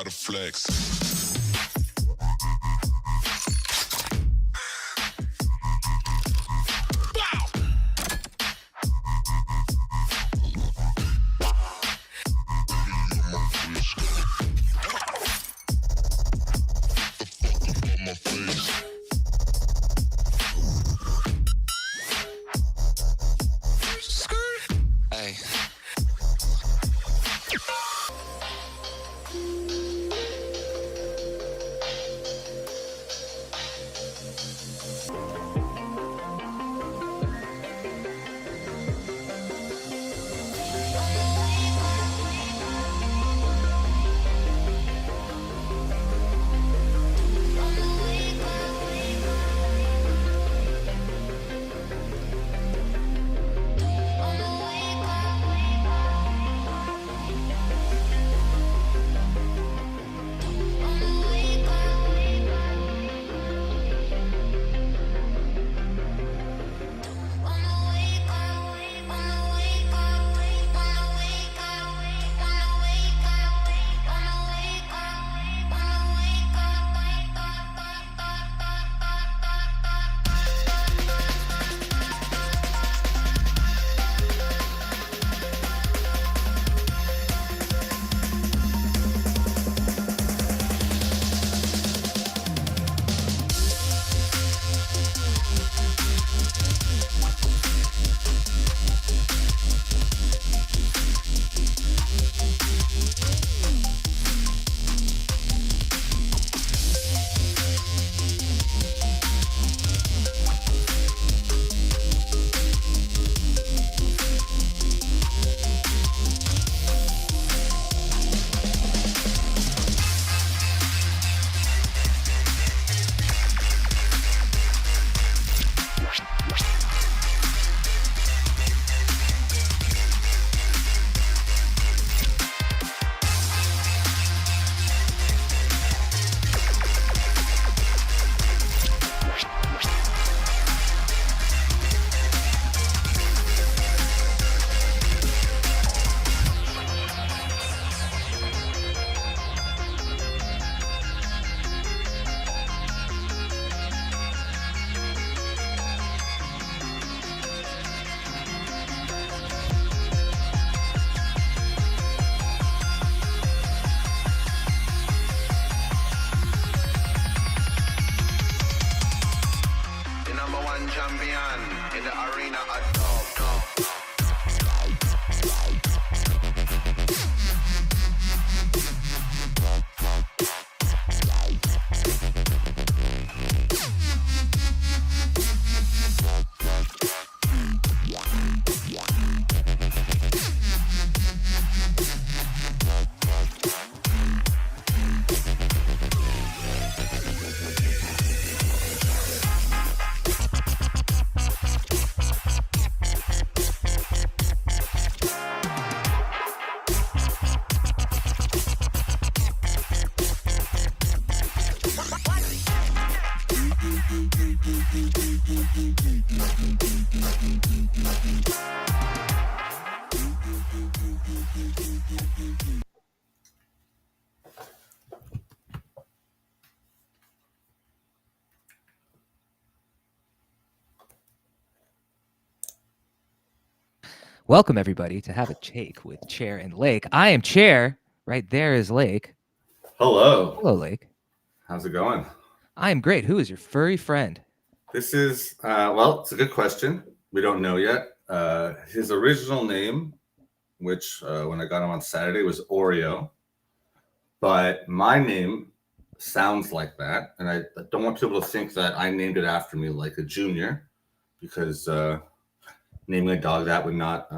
gotta flex. Hey. The number one champion in the arena at top. Welcome, everybody, to Have a Shake with Chair and Lake. I am Chair. Right there is Lake. Hello. Hello, Lake. How's it going? I am great. Who is your furry friend? This is, well, it's a good question. We don't know yet. His original name, which when I got him on Saturday, was Oreo. But my name sounds like that. And I don't want people to think that I named it after me like a junior, because naming a dog that would not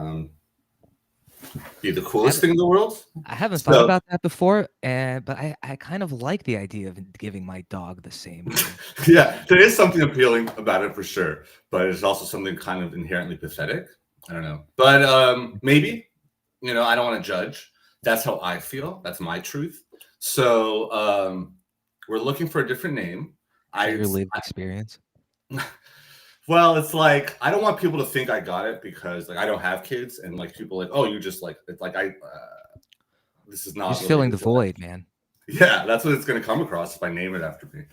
be the coolest thing in the world. I haven't thought about that before, but I kind of like the idea of giving my dog the same name. Yeah, there is something appealing about it for sure, but it's also something kind of inherently pathetic. I don't know. But maybe, I don't want to judge. That's how I feel. That's my truth. So we're looking for a different name. Your lived experience. Well, it's like I don't want people to think I got it because I don't have kids, and people oh, you just it's like this is not. You're just filling the void, man. Yeah, that's what it's gonna come across if I name it after me.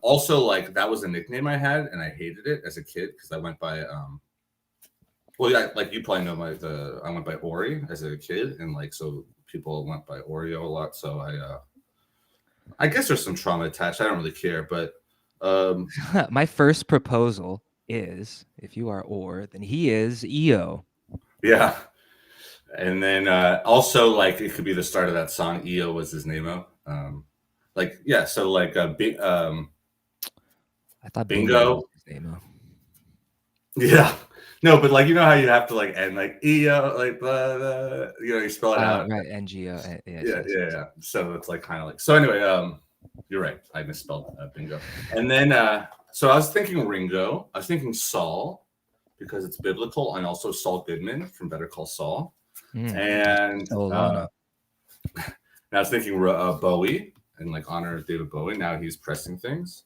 Also, like that was a nickname I had, and I hated it as a kid because I went by well, yeah, like you probably know I went by Ori as a kid, and like so people went by Oreo a lot. So I guess there's some trauma attached. I don't really care, but My first proposal is if you are Or, then he is EO. yeah. And then also like it could be the start of that song. EO was his name. Like yeah, so like I thought Bingo. was his name. Yeah. No, but like you know how you have to like end like EO like blah, blah, you spell it out. Right, NGO. Yeah. So it's like kind of like so anyway, you're right. I misspelled bingo. And then so I was thinking Ringo, I was thinking Saul because it's biblical, and also Saul Goodman from Better Call Saul. And I was thinking Bowie in like honor of David Bowie. Now he's pressing things.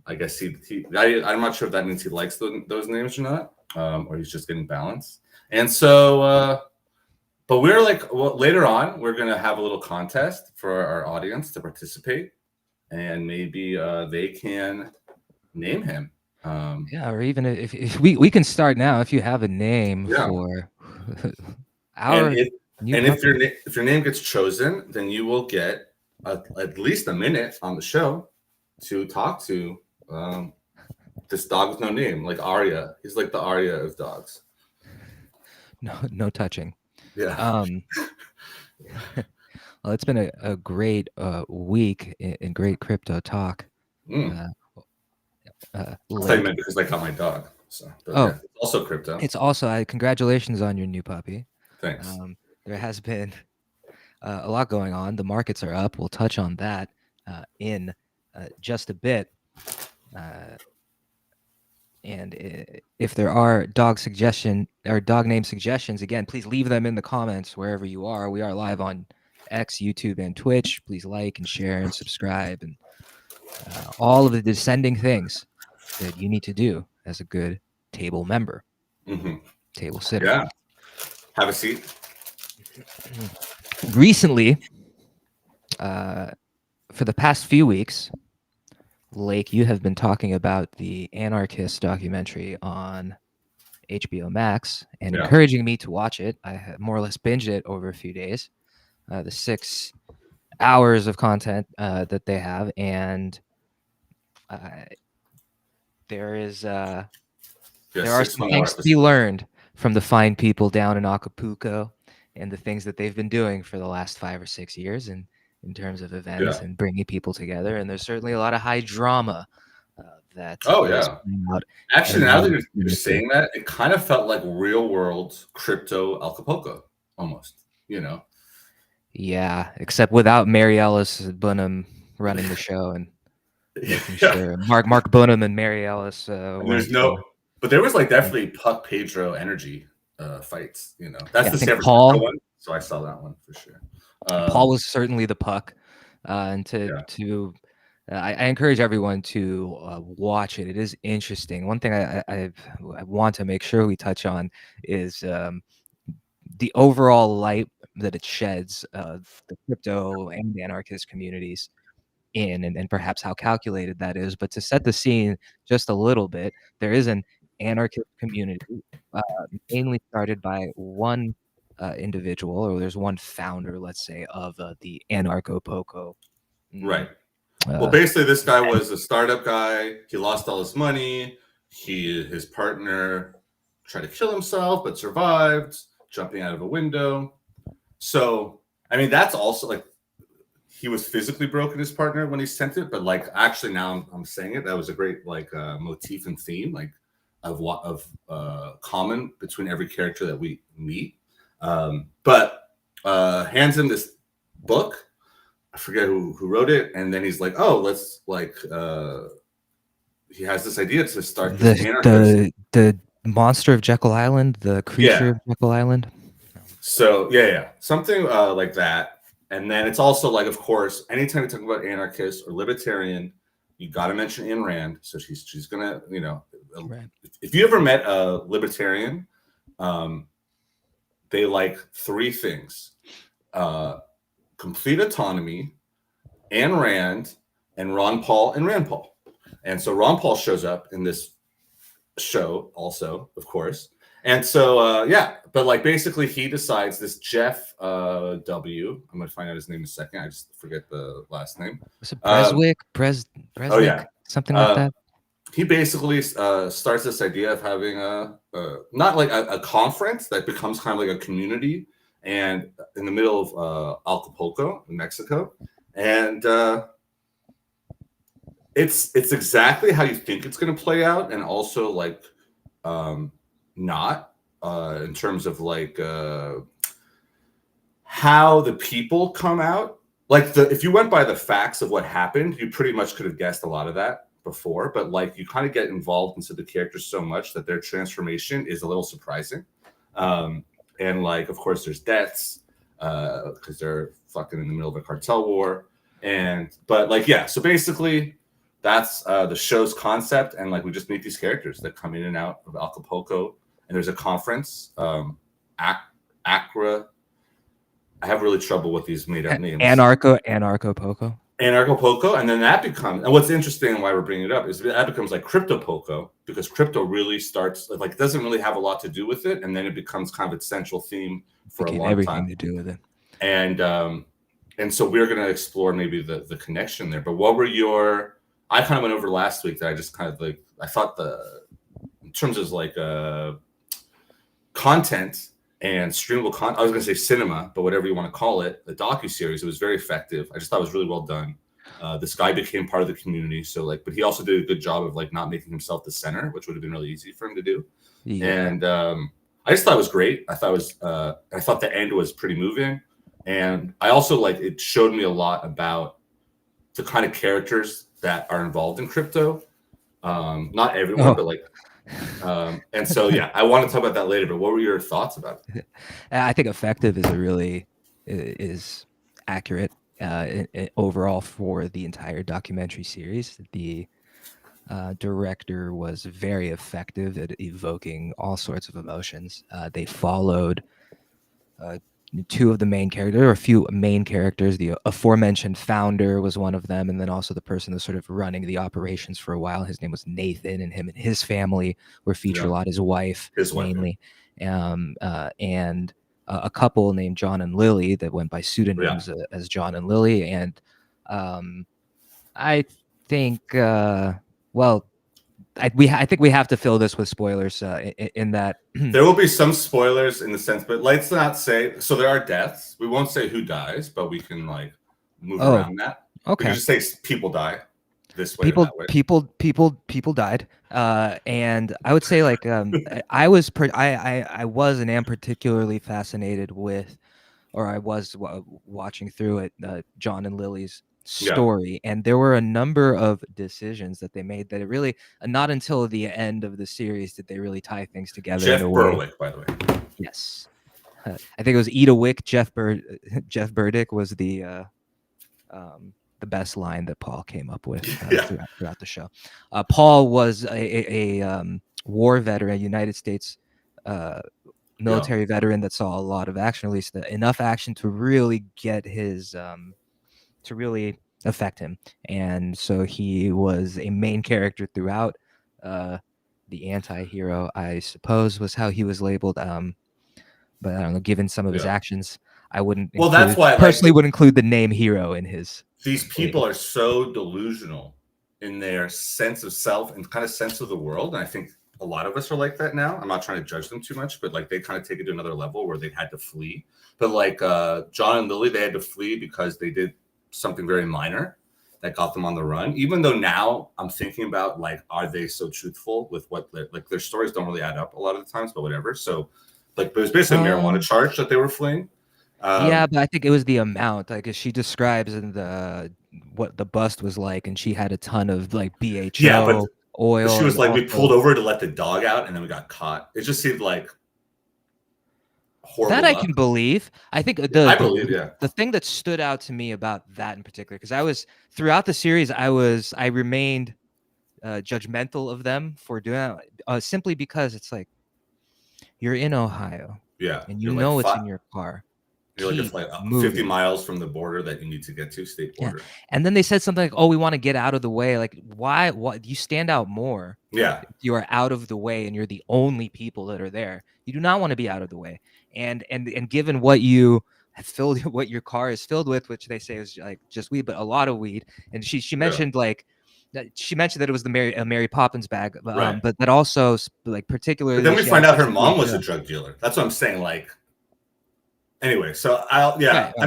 I guess I'm not sure if that means he likes those names or not, or he's just getting balance. And so, but we're like, well, later on, we're going to have a little contest for our audience to participate, and maybe they can name him. Yeah, or even if we can start now if you have a name for our if your name gets chosen, then you will get at least a minute on the show to talk to this dog with no name, like Arya. He's like the Arya of dogs. No touching. Yeah. Well, it's been a great week in great crypto talk. I thought you meant because I got my dog. So, yeah, it's also crypto. It's also congratulations on your new puppy. Thanks. There has been a lot going on. The markets are up. We'll touch on that in just a bit. And if there are dog name suggestions, again, please leave them in the comments wherever you are. We are live on X, YouTube, and Twitch. Please like and share and subscribe and all of the descending things that you need to do as a good table member, table sitter. Yeah. Have a seat. Recently, for the past few weeks, Lake, you have been talking about the Anarchist documentary on HBO Max and encouraging me to watch it. I have more or less binged it over a few days. The 6 hours of content that they have, and there are some things to be learned from the fine people down in Acapulco and the things that they've been doing for the last 5 or 6 years, and in terms of events and bringing people together. And there's certainly a lot of high drama that. Oh yeah. Actually, now that you're saying that, it kind of felt like real world crypto Acapulco almost. Yeah, except without Mary Ellis Bunham running the show and making sure Mark Bunham and Mary Ellis. But there was like definitely Puck Pedro energy fights. That's the San Francisco Paul one, so I saw that one for sure. Paul was certainly the puck, and I encourage everyone to watch it. It is interesting. One thing I want to make sure we touch on is the overall light that it sheds of the crypto and the anarchist communities and perhaps how calculated that is. But to set the scene just a little bit, there is an anarchist community mainly started by one individual, or there's one founder, let's say, of the Anarcho Poco. Right. Well, basically, this guy was a startup guy. He lost all his money. His partner tried to kill himself, but survived, jumping out of a window. So, I mean, that's also like he was physically broken, his partner, when he sent it. But like, actually, now I'm saying it. That was a great like motif and theme, like of common between every character that we meet. But hands him this book. I forget who wrote it, and then he's like, "Oh, let's like." He has this idea to start the monster of Jekyll Island, the creature of Jekyll Island. So something like that. And then it's also like, of course, anytime we talk about anarchist or libertarian, you got to mention Ayn Rand. So she's gonna, if you ever met a libertarian, they like 3 things. complete autonomy, Ayn Rand, and Ron Paul and Rand Paul. And so Ron Paul shows up in this show also, of course. And so, but like basically he decides, this Jeff W. I'm going to find out his name in a second. I just forget the last name. Was it Preswick? Preswick? Oh, yeah. Something like that? He basically starts this idea of having not like a conference that becomes kind of like a community, and in the middle of Acapulco, in Mexico. And it's exactly how you think it's going to play out, and also like not in terms of like how the people come out. Like if you went by the facts of what happened, you pretty much could have guessed a lot of that before, but like you kind of get involved into the characters so much that their transformation is a little surprising. And like, of course, there's deaths because they're fucking in the middle of a cartel war. But like, yeah, so basically that's the show's concept. And like, we just meet these characters that come in and out of Acapulco, and there's a conference, Accra. I have really trouble with these made up names. Anarcho-Poco. Anarcho-Poco, and then that becomes, and what's interesting and why we're bringing it up is that becomes like Crypto-Poco, because crypto really starts, like, it doesn't really have a lot to do with it, and then it becomes kind of its central theme for a long everything time. to do with it. And so we're going to explore maybe the connection there. But what were your, I kind of went over last week that I just kind of like, I thought in terms of like content and streamable content, I was going to say cinema, but whatever you want to call it, the docuseries, it was very effective. I just thought it was really well done. This guy became part of the community. So like, but he also did a good job of like not making himself the center, which would have been really easy for him to do. Yeah. And I just thought it was great. I thought the end was pretty moving. And I also like, it showed me a lot about the kind of characters that are involved in crypto. Not everyone, but like, and so, yeah, I want to talk about that later, but what were your thoughts about it? I think effective is accurate overall for the entire documentary series. The director was very effective at evoking all sorts of emotions. They followed two of the main characters, or a few main characters. The aforementioned founder was one of them, and then also the person that's sort of running the operations for a while. His name was Nathan, and him and his family were featured a lot. His wife mainly, and a couple named John and Lily that went by pseudonyms as John and Lily. And I think, I think we have to fill this with spoilers in that there will be some spoilers in the sense, but let's not say, so there are deaths. We won't say who dies, but we can like move around that. Okay. We can just say people die this way. People died. And I would say like, I was and am particularly fascinated with, or I was watching through it, John and Lily's story, and there were a number of decisions that they made that it really, not until the end of the series did they really tie things together. Jeff Berwick, by the way. Yes, I think it was Ida Wick. Jeff Burdick was the best line that Paul came up with throughout the show. Paul was a war veteran, United States military veteran that saw a lot of action, at least enough action to really get his to really affect him. And so he was a main character throughout. The anti-hero, I suppose, was how he was labeled. But I don't know, given some of his actions, I wouldn't. Well, that's why I personally would include the name hero in his. These people are so delusional in their sense of self and kind of sense of the world. And I think a lot of us are like that now. I'm not trying to judge them too much, but like they kind of take it to another level where they had to flee. But like John and Lily, they had to flee because they did something very minor that got them on the run. Even though now I'm thinking about like, are they so truthful with what like their stories don't really add up a lot of the times, but whatever. So like, but it was basically a marijuana charge that they were fleeing. Yeah, but I think it was the amount. Like she describes in what the bust was like, and she had a ton of like BHO oil. She was like, we pulled over to let the dog out, and then we got caught. It just seemed like horrible. That I can believe. I think the thing that stood out to me about that in particular, because I was throughout the series, I remained judgmental of them for doing that, simply because it's like you're in Ohio, and you know it's in your car. You're like, it's like 50 miles from the border that you need to get to, state border. And then they said something like, "Oh, we want to get out of the way." Like, why? What? You stand out more. Yeah. You are out of the way, and you're the only people that are there. You do not want to be out of the way. And given what you have filled, what your car is filled with, which they say is like just weed, but a lot of weed. And she mentioned like. She mentioned that it was the Mary Poppins bag, Right. but that also like particularly. But then we find out her mom was a drug dealer. That's what I'm saying. Like, anyway, so I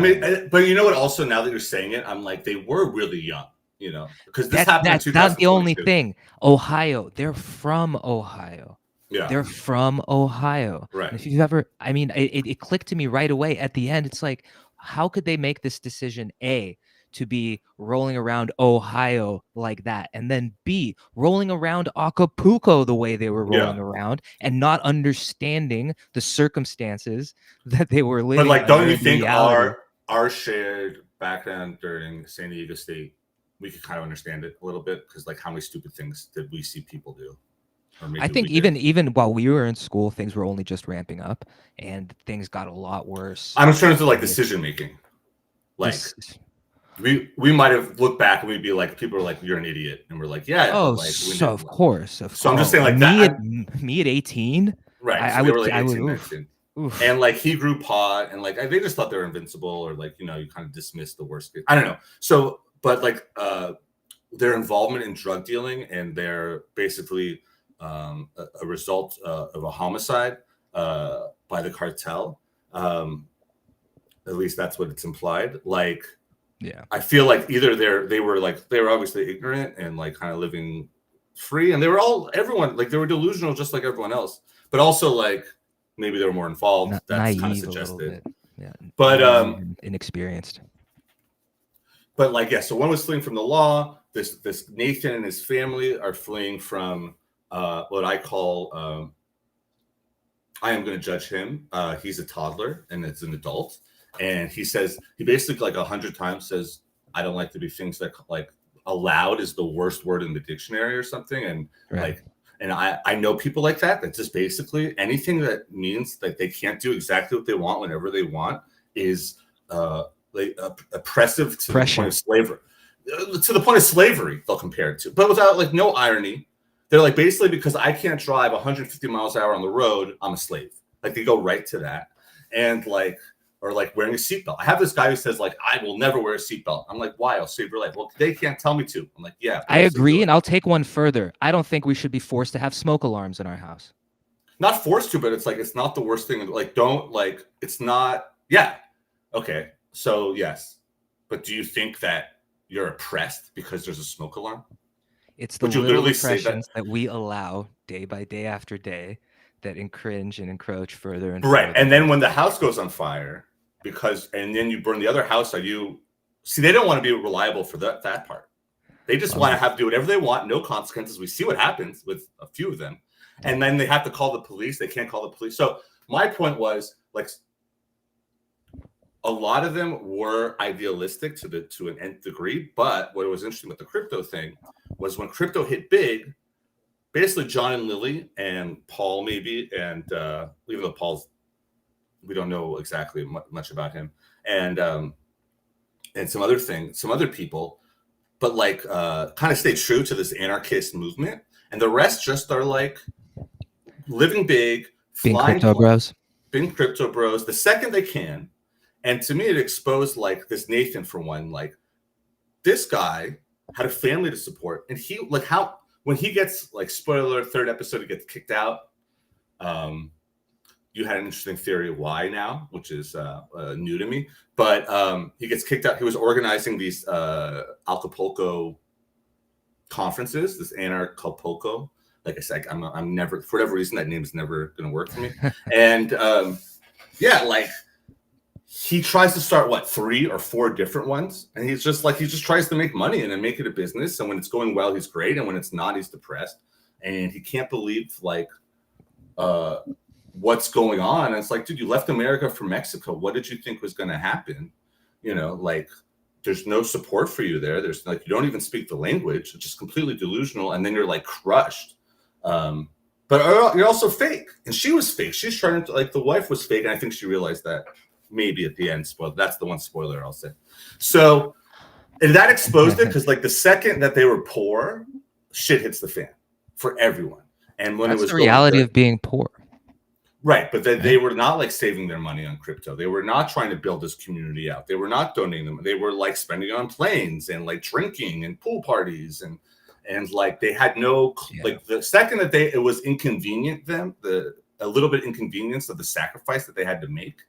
mean, but you know what? Also, now that you're saying it, I'm like, they were really young, you know, because this happened. That's not the only thing. Ohio, they're from Ohio. Yeah, they're from Ohio. Right. And if you've ever, I mean, it clicked to me right away at the end. It's like, how could they make this decision? A, to be rolling around Ohio like that, and then B, rolling around Acapulco the way they were rolling around, and not understanding the circumstances that they were living. But like, don't you think reality. our shared background during San Diego State, we could kind of understand it a little bit, because like, how many stupid things did we see people do? I think even while we were in school, things were only just ramping up, and things got a lot worse. I'm in terms of like decision making, like. We might have looked back and we'd be like, people are like, you're an idiot, and we're like, yeah. Oh, like, so of course. So I'm just saying, like, me at 18, right? I would. Like, 18, oof. And like, he grew pot, and like, they just thought they were invincible, or like, you know, you kind of dismiss the worst case. I don't know. So, but like, their involvement in drug dealing, and they're basically a result of a homicide by the cartel. At least that's what it's implied. Like. Yeah, I feel like either they were obviously ignorant and like kind of living free, and they were everyone like, they were delusional just like everyone else, but also like maybe they were more involved. That's kind of suggested. Yeah, but inexperienced. But like, yeah, so one was fleeing from the law. This Nathan and his family are fleeing from what I call I am going to judge him. He's a toddler and it's an adult. And he says, he basically like 100 times says, I don't like to do things that like allowed is the worst word in the dictionary or something. And like, and I know people like that. That's just basically anything that means that they can't do exactly what they want whenever they want is like oppressive to the point of slavery. To the point of slavery, they'll compare it to, but without like no irony. They're like, basically, because I can't drive 150 miles an hour on the road, I'm a slave. Like, they go right to that. And like, or like wearing a seatbelt. I have this guy who says like, I will never wear a seatbelt. I'm like, why? I'll save your life. Well, they can't tell me to. I'm like, yeah. I agree, and I'll take one further. I don't think we should be forced to have smoke alarms in our house. Not forced to, but it's like, it's not the worst thing. Like, don't like, it's not. Yeah. Okay. So yes, but do you think that you're oppressed because there's a smoke alarm? It's the little oppressions that we allow day by day after day that encroach and encroach further and right. further. And then when the house goes on fire, and then you burn the other house, they don't want to be reliable for that part. They just want to have to do whatever they want, no consequences. We see what happens with a few of them. And then they have to call the police. They can't call the police. So my point was, like, a lot of them were idealistic to an nth degree. But what was interesting with the crypto thing was when crypto hit big, basically John and Lily and Paul maybe, and even though Paul's, we don't know exactly much about him, and some other people, but like kind of stay true to this anarchist movement, and the rest just are like living big, being crypto bros the second they can. And to me, it exposed like this Nathan, for one, like this guy had a family to support, and he like how when he gets like, spoiler, third episode, he gets kicked out. You had an interesting theory of why now, which is new to me. But he gets kicked out. He was organizing these Acapulco conferences, this Anarchapulco. Like I said, I'm never, for whatever reason, that name is never going to work for me. And yeah, like he tries to start 3 or 4 different ones, and he just tries to make money and then make it a business. And when it's going well, he's great, and when it's not, he's depressed, and he can't believe like what's going on. And it's like, dude, you left America for Mexico. What did you think was going to happen? You know, like there's no support for you there. There's like, you don't even speak the language. It's just completely delusional. And then you're like crushed. But you're also fake. And she was fake. She's trying to, like, the wife was fake. And I think she realized that maybe at the end. Spoiler. That's the one spoiler I'll say. So, and that exposed it because like the second that they were poor, shit hits the fan for everyone. And when That's it was the reality going of being poor. right, but they were not like saving their money on crypto. They were not trying to build this community out. They were not donating them. They were like spending it on planes and like drinking and pool parties and like they had no like the second that it was inconvenient them a little bit inconvenience of the sacrifice that they had to make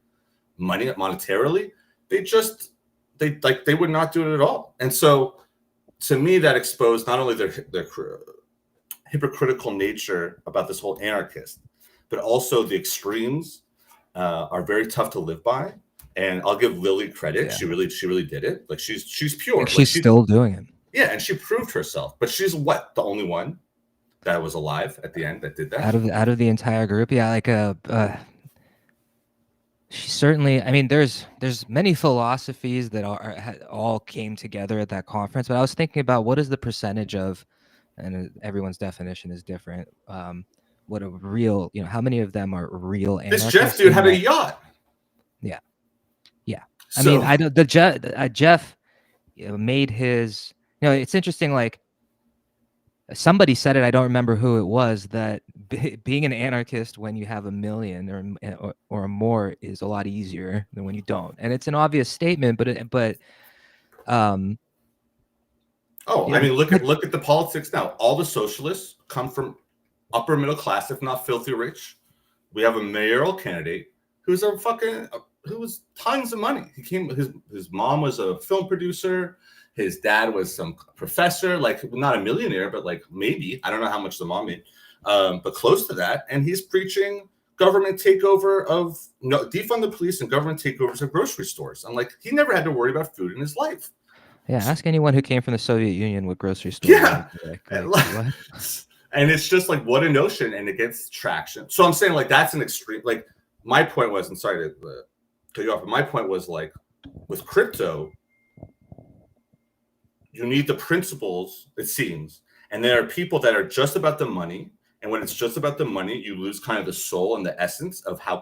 money monetarily, they would not do it at all. And so to me that exposed not only their hypocritical nature about this whole anarchist, but also the extremes are very tough to live by. And I'll give Lily credit. She really did it. Like she's pure. Like she's still doing it. Yeah, and she proved herself. But she's the only one that was alive at the end that did that out of the entire group. Yeah, like she certainly. I mean, there's many philosophies that all came together at that conference. But I was thinking about what is the percentage of, and everyone's definition is different. What a real, how many of them are real anarchists? This Jeff dude had a yacht. Yeah. So, I mean, I don't. Jeff made his. It's interesting. Like somebody said it. I don't remember who it was. That being an anarchist when you have $1 million or more is a lot easier than when you don't. And it's an obvious statement, but. I mean, look at the politics now. All the socialists come from upper middle class, if not filthy rich. We have a mayoral candidate who was tons of money. His mom was a film producer. His dad was some professor, like not a millionaire, but like maybe, I don't know how much the mom made, but close to that. And he's preaching government takeover defund the police and government takeovers of grocery stores. I'm like, he never had to worry about food in his life. Yeah, ask anyone who came from the Soviet Union with grocery stores. Yeah. And it's just like, what a notion, and it gets traction. So I'm saying like, that's an extreme, like my point was, and sorry to cut you off, but my point was like with crypto, you need the principles, it seems. And there are people that are just about the money. And when it's just about the money, you lose kind of the soul and the essence of how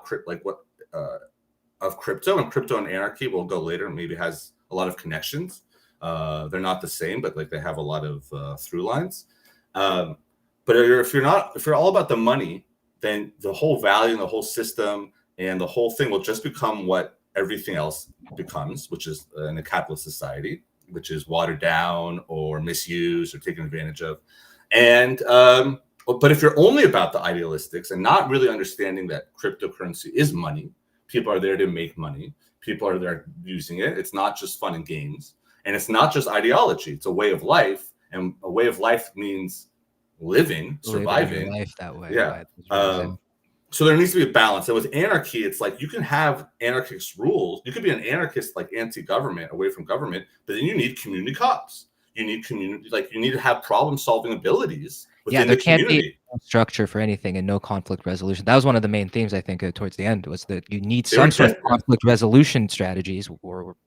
of crypto and anarchy. We'll go later, maybe has a lot of connections. They're not the same, but like they have a lot of through lines. But if you're all about the money, then the whole value and the whole system and the whole thing will just become what everything else becomes, which is in a capitalist society, which is watered down or misused or taken advantage of. And but if you're only about the idealistics and not really understanding that cryptocurrency is money, people are there to make money. People are there using it. It's not just fun and games. And it's not just ideology. It's a way of life. And a way of life means surviving life that way. Yeah. So there needs to be a balance. And with anarchy, it's like you can have anarchist rules. You could be an anarchist, like anti-government, away from government, but then you need community cops. You need community, like you need to have problem-solving abilities within the community. Can't be no structure for anything and no conflict resolution. That was one of the main themes, I think, towards the end, was that you need some sort of conflict resolution strategies. Or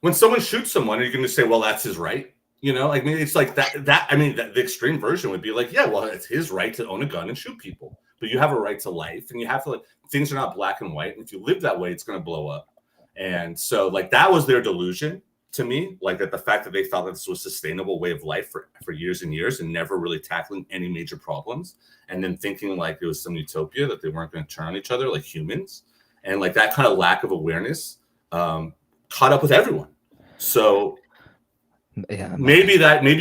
when someone shoots someone, are you going to say, well, that's his right? Like, I mean, it's like that. I mean, the extreme version would be like, yeah, well, it's his right to own a gun and shoot people, but you have a right to life, and you have to, like, things are not black and white. And if you live that way, it's going to blow up. And so, like, that was their delusion to me, like that the fact that they thought that this was a sustainable way of life for years and years and never really tackling any major problems. And then thinking like it was some utopia that they weren't going to turn on each other like humans. And like that kind of lack of awareness caught up with everyone. So yeah, maybe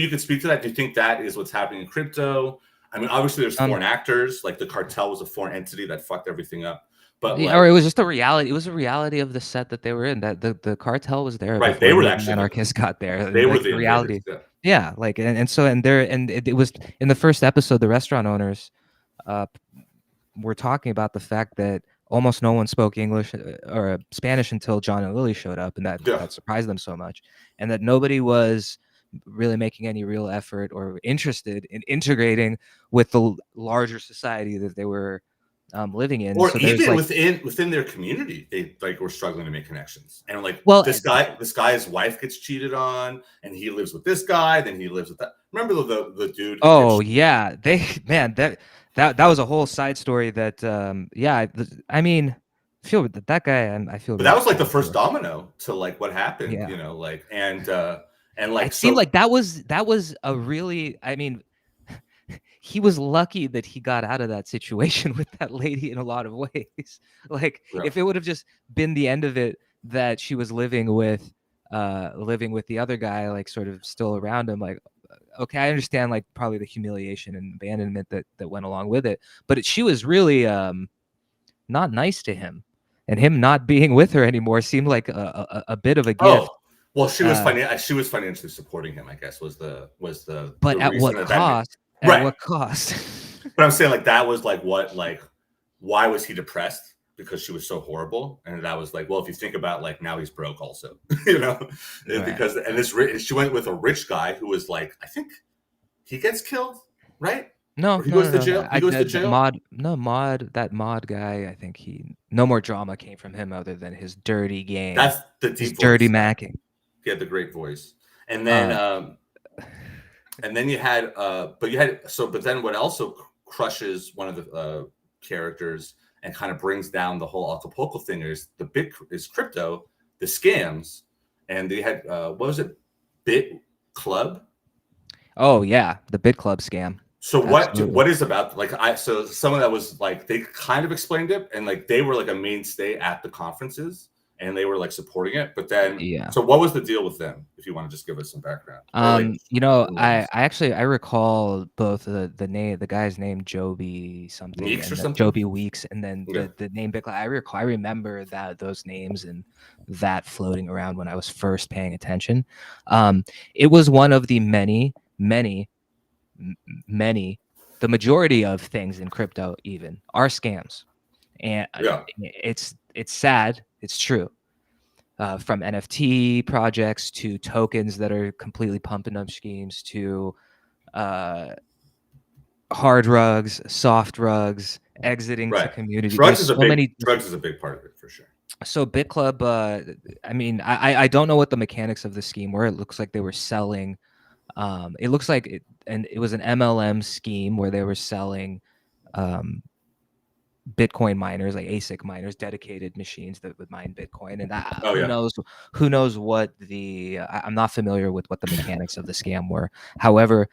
you could speak to that. Do you think that is what's happening in crypto? I mean, obviously there's foreign actors, like the cartel was a foreign entity that fucked everything up. But yeah, or it was just a reality. It was a reality of the set that they were in. That the cartel was there. Right, they were actually anarchists got there. They like, were the reality. Yeah, like it was in the first episode. The restaurant owners were talking about the fact that almost no one spoke English or Spanish until John and Lily showed up, and that surprised them so much, and that nobody was really making any real effort or interested in integrating with the larger society that they were living in, or so even like, within their community, they like were struggling to make connections. And like, this guy's wife gets cheated on, and he lives with this guy, then he lives with that. Remember the dude? Oh yeah, that was a whole side story. That I mean, feel that guy. I feel. But Really that was like the bad first for. domino to like what happened, Yeah. you know, like and like It seemed so like that was a really. I mean, he was lucky that he got out of that situation with that lady in a lot of ways. Like, yeah. if it would have just been the end of it that she was living with the other guy, like sort of still around him, like, okay, I understand like probably the humiliation and abandonment that went along with it, but she was really not nice to him, and him not being with her anymore seemed like a bit of a gift. Oh, well, she was Uh, financially supporting him, I guess, was the but at reason what that made, cost? At right. what cost? But I'm saying like that was like what like why was he depressed? Because she was so horrible, and that was like, well, if you think about like now he's broke also, you know, Right. because and this she went with a rich guy who was like, I think he gets killed, right? No, Or he no, goes no, to no. jail. He goes to jail. That mod guy. I think no more drama came from him other than his dirty game. That's the his deep dirty voice. macking. He had the great voice, and then you had but then what also crushes one of the characters and kind of brings down the whole Acapulco thing is crypto, the scams, and they had what was it, Bit Club? Oh yeah, the Bit Club scam. So what is about like so some of that was like they kind of explained it, and like they were like a mainstay at the conferences and they were like supporting it, but then so what was the deal with them, if you want to just give us some background? You know, I recall both the guy's name Joby something, Weeks or something? Joby Weeks, and then the name Bit Club. I remember those names and that floating around when I was first paying attention. It was one of the many, the majority of things in crypto even are scams, and it's sad. It's true. From NFT projects to tokens that are completely pumping up schemes to hard drugs, soft drugs, exiting to community. Drugs is a big part of it for sure. So Bit Club, I mean, I don't know what the mechanics of the scheme were. It looks like they were selling. It looks like it was an MLM scheme where they were selling Bitcoin miners, like ASIC miners, dedicated machines that would mine Bitcoin, and who knows what I'm not familiar with what the mechanics of the scam were. However,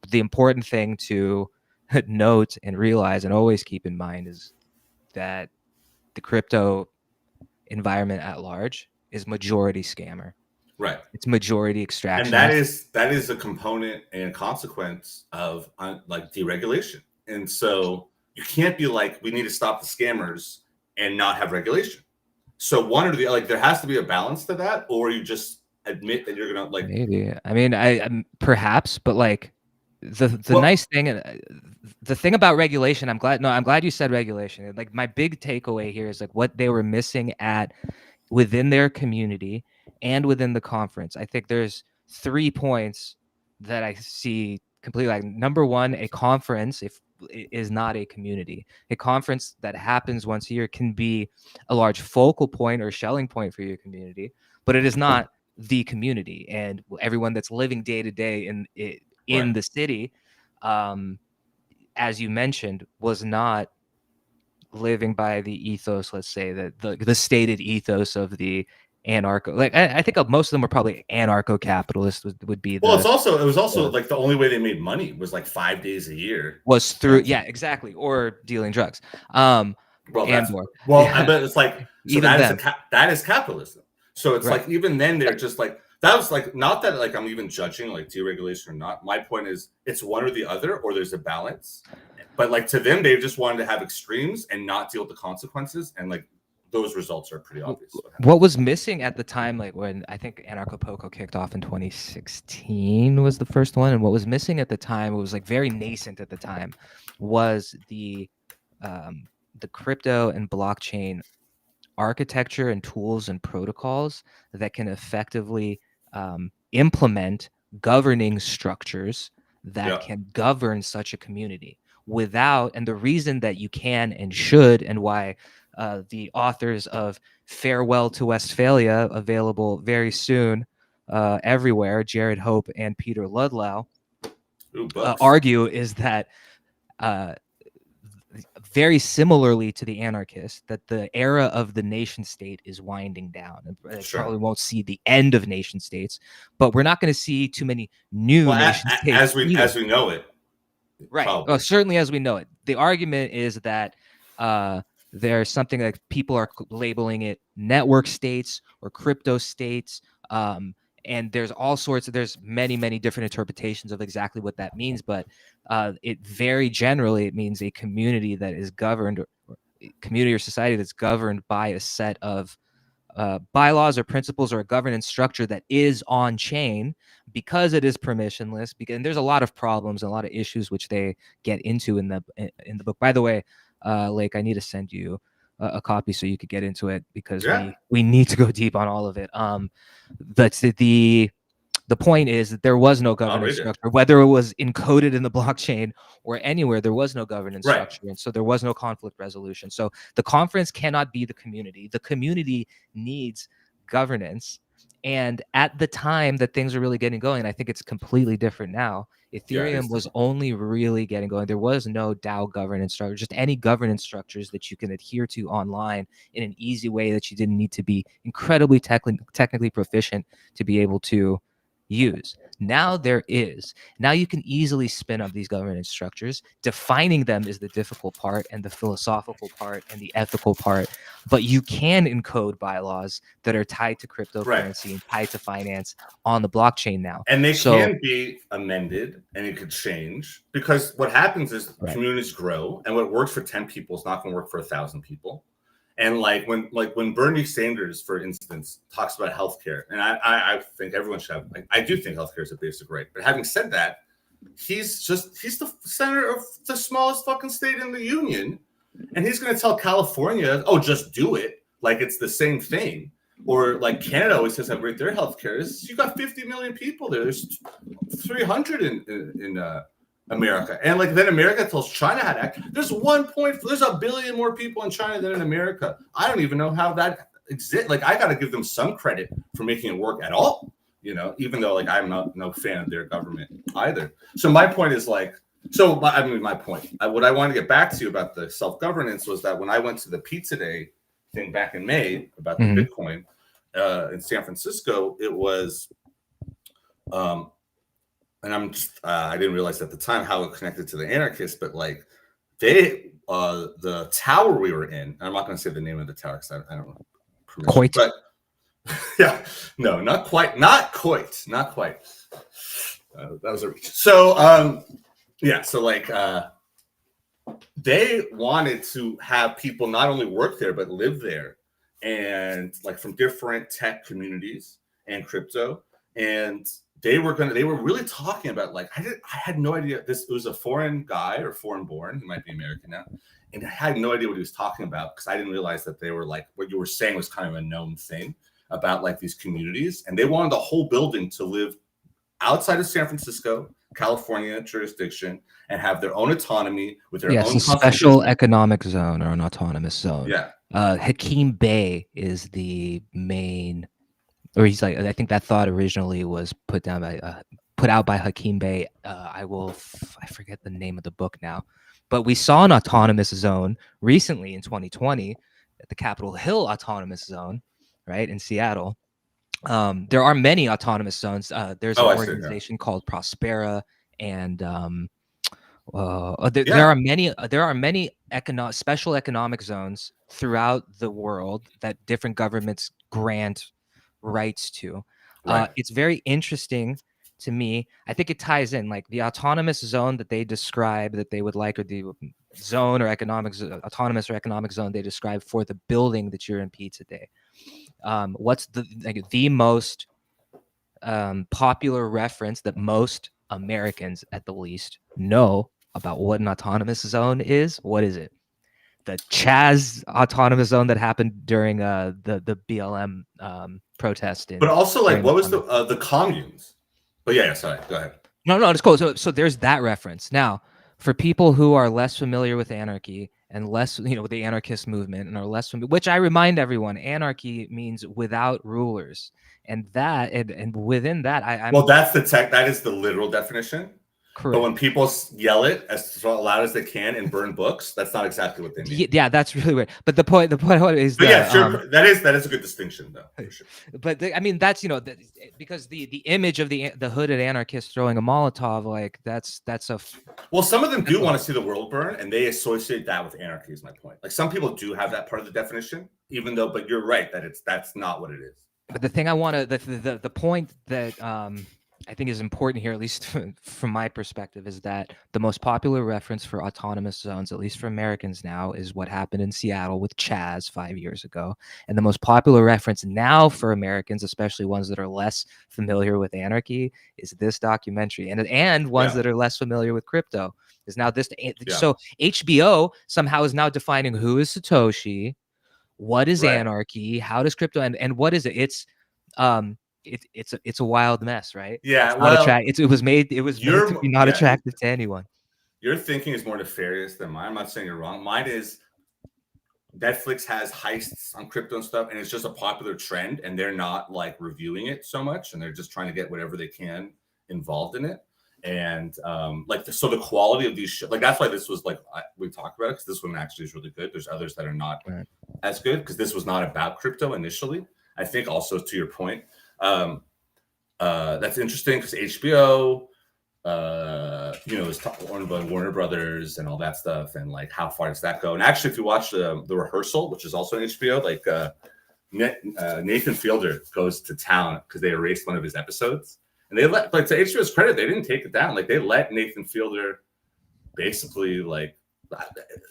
the important thing to note and realize and always keep in mind is that the crypto environment at large is majority scammer. Right. It's majority extraction. And that is a component and consequence of like deregulation. And so you can't be like, we need to stop the scammers and not have regulation. So one or the like, there has to be a balance to that, or you just admit that you're gonna like. Maybe. I mean, perhaps, but like the nice thing, the thing about regulation, I'm glad you said regulation. Like my big takeaway here is like what they were missing within their community and within the conference. I think there's 3 points that I see completely. Like number one, a conference is not a community. A conference that happens once a year can be a large focal point or shelling point for your community, but it is not the community and everyone that's living day to day in the city. As you mentioned, was not living by the ethos, let's say, that the stated ethos of the anarcho, like I think most of them were probably anarcho-capitalist would be. It was also like the only way they made money was like 5 days a year was through exactly, or dealing drugs. But it's like so that is capitalism. So it's like even then they're just like that was like not that like I'm even judging like deregulation or not. My point is it's one or the other, or there's a balance. But like to them, they just wanted to have extremes and not deal with the consequences, and like those results are pretty obvious. What was missing at the time, like when I think Anarchapulco kicked off in 2016 was the first one, and what was missing at the time, it was like very nascent at the time, was the crypto and blockchain architecture and tools and protocols that can effectively implement governing structures that can govern such a community without, and the reason that you can and should, and why the authors of Farewell to Westphalia, available very soon everywhere, Jared Hope and Peter Ludlow, argue is that very similarly to the anarchists, that the era of the nation state is winding down. And Sure. probably won't see the end of nation states, but we're not going to see too many new nation states as we know it. Right. Well, certainly as we know it. The argument is that there's something that people are labeling it network states or crypto states. And there's there's many different interpretations of exactly what that means. But it very generally, it means a community that is governed, community or society that's governed by a set of bylaws or principles or a governance structure that is on chain because it is permissionless. And there's a lot of problems and a lot of issues which they get into in the book. By the way, Lake, I need to send you a copy so you could get into it, because we need to go deep on all of it. That's the point is that there was no governance structure, whether it was encoded in the blockchain or anywhere. There was no governance structure, and so there was no conflict resolution. So the conference cannot be the community. The community needs governance. And at the time that things are really getting going, I think it's completely different now. Ethereum was only really getting going. There was no DAO governance structure, just any governance structures that you can adhere to online in an easy way that you didn't need to be incredibly technically proficient to be able to use. Now there is. Now you can easily spin up these governance structures. Defining them is the difficult part, and the philosophical part, and the ethical part. But you can encode bylaws that are tied to cryptocurrency and tied to finance on the blockchain now. And they can be amended, and it could change, because what happens is communities grow, and what works for 10 people is not going to work for 1,000 people. And when Bernie Sanders, for instance, talks about healthcare, and I think everyone should have, I do think healthcare is a basic right. But having said that, he's the senator of the smallest fucking state in the union, and he's going to tell California, "Oh, just do it," like it's the same thing. Or like Canada always says how great their healthcare is. You got 50 million people there. There's 300 in America, and then America tells China how to act. There's 1 billion more people in China than in America. I don't even know how that exists. I got to give them some credit for making it work at all, even though I'm no fan of their government either. So my point is my point, what I wanted to get back to you about the self-governance was that when I went to the Pizza Day thing back in May about the Bitcoin in San Francisco, it was, and I didn't realize at the time how it connected to the anarchists, but the tower we were in, I'm not going to say the name of the tower because I don't know. Coit. But yeah, no, not quite. That was a reach. So, they wanted to have people not only work there, but live there, and from different tech communities and crypto. And they were really talking about I had no idea it was a foreign guy or foreign born. He might be American now. And I had no idea what he was talking about, because I didn't realize that they were what you were saying was kind of a known thing about these communities. And they wanted the whole building to live outside of San Francisco, California jurisdiction, and have their own autonomy with their own special economic zone or an autonomous zone. Yeah. Hakeem Bey is the main, or he's I think that thought originally was put out by Hakeem Bey. I forget the name of the book now, but we saw an autonomous zone recently in 2020 at the Capitol Hill Autonomous Zone, right in Seattle. There are many autonomous zones. There's an organization called Prospera, and there are many special economic zones throughout the world that different governments grant rights to. It's very interesting to me. I think it ties in the autonomous zone that they describe that they would like, or the zone or autonomous or economic zone they describe for the building that you're in Pizza Day. What's the most popular reference that most Americans at the least know about what an autonomous zone is? What is it? The Chaz autonomous zone that happened during the BLM protest. But also what was the communes? But yeah, sorry, go ahead. No, it's cool. So there's that reference. Now, for people who are less familiar with anarchy and less, with the anarchist movement, and are less familiar, which I remind everyone, anarchy means without rulers, and within that, well, that's that is the literal definition. But when people yell it as loud as they can and burn books, that's not exactly what they mean. Yeah, that's really weird. But the point is But that that is a good distinction, though. For sure. But I mean, that's because the image of the hooded anarchist throwing a Molotov, like that's a well, some of them do want to see the world burn, and they associate that with anarchy. Is my point. Like some people do have that part of the definition, even though. But you're right that that's not what it is. But the thing I want to the point that I think is important here, at least from my perspective, is that the most popular reference for autonomous zones, at least for Americans now, is what happened in Seattle with Chaz 5 years ago. And the most popular reference now for Americans, especially ones that are less familiar with anarchy, is this documentary. And ones that are less familiar with crypto is now this. So HBO somehow is now defining who is Satoshi, what is anarchy, how does crypto, and what is it? It's a wild mess, right? Yeah, it was made to be not attractive to anyone. Your thinking is more nefarious than mine. I'm not saying you're wrong. Mine is Netflix has heists on crypto and stuff, and it's just a popular trend, and they're not like reviewing it so much, and they're just trying to get whatever they can involved in it. And so the quality of these shows, like that's why this was like we talked about it, because this one actually is really good. There's others that are not as good because this was not about crypto initially. I think also to your point. That's interesting because HBO, is owned by Warner Brothers and all that stuff, and like how far does that go? And actually, if you watch the Rehearsal, which is also on HBO, like Nathan Fielder goes to town because they erased one of his episodes, and they let, like, to HBO's credit, they didn't take it down. Like they let Nathan Fielder basically like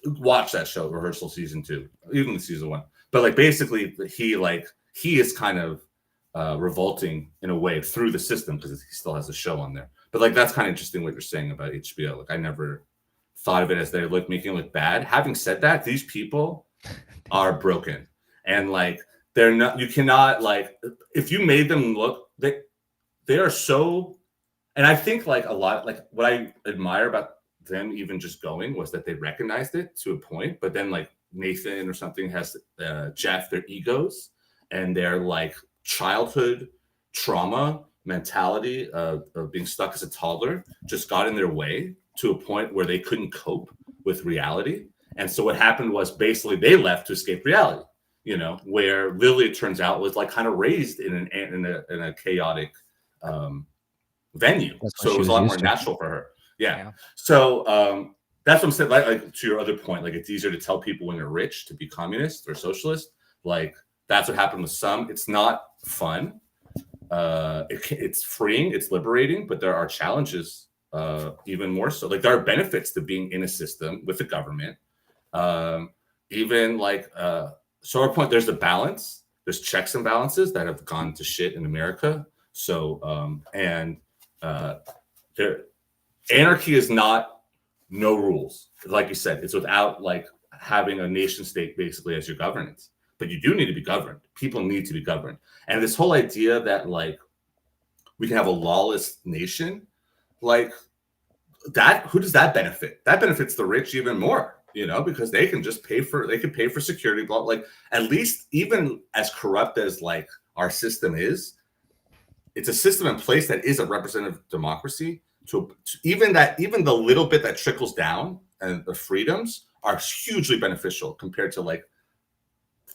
watch that show, Rehearsal season 2, even the season 1. But like basically, he is kind of revolting in a way through the system because he still has a show on there. But like that's kind of interesting what you're saying about HBO. Like I never thought of it as they're making it look bad. Having said that, these people are broken, and like they're not. You cannot, like, if you made them look, they are so. And I think like a lot, like what I admire about them even just going was that they recognized it to a point, but then like Nathan or something has Jeff, their egos and their like childhood trauma mentality of being stuck as a toddler just got in their way to a point where they couldn't cope with reality. And so what happened was basically they left to escape reality, where Lily, it turns out, was like kind of raised in a chaotic venue. So it was a lot more natural for her. Yeah. So that's what I'm saying. Like to your other point, like it's easier to tell people when they're rich to be communist or socialist. Like that's what happened with some. It's not fun. It's freeing, it's liberating, but there are challenges even more so. Like there are benefits to being in a system with the government. Even like so our point, there's a balance. There's checks and balances that have gone to shit in America. So anarchy is not no rules. Like you said, it's without like having a nation state basically as your governance. But you do need to be governed. People need to be governed. And this whole idea that like we can have a lawless nation, like that, who does that benefit? That benefits the rich even more, because they can just pay for security. Like at least even as corrupt as like our system is, it's a system in place that is a representative democracy. To even the little bit that trickles down and the freedoms are hugely beneficial compared to like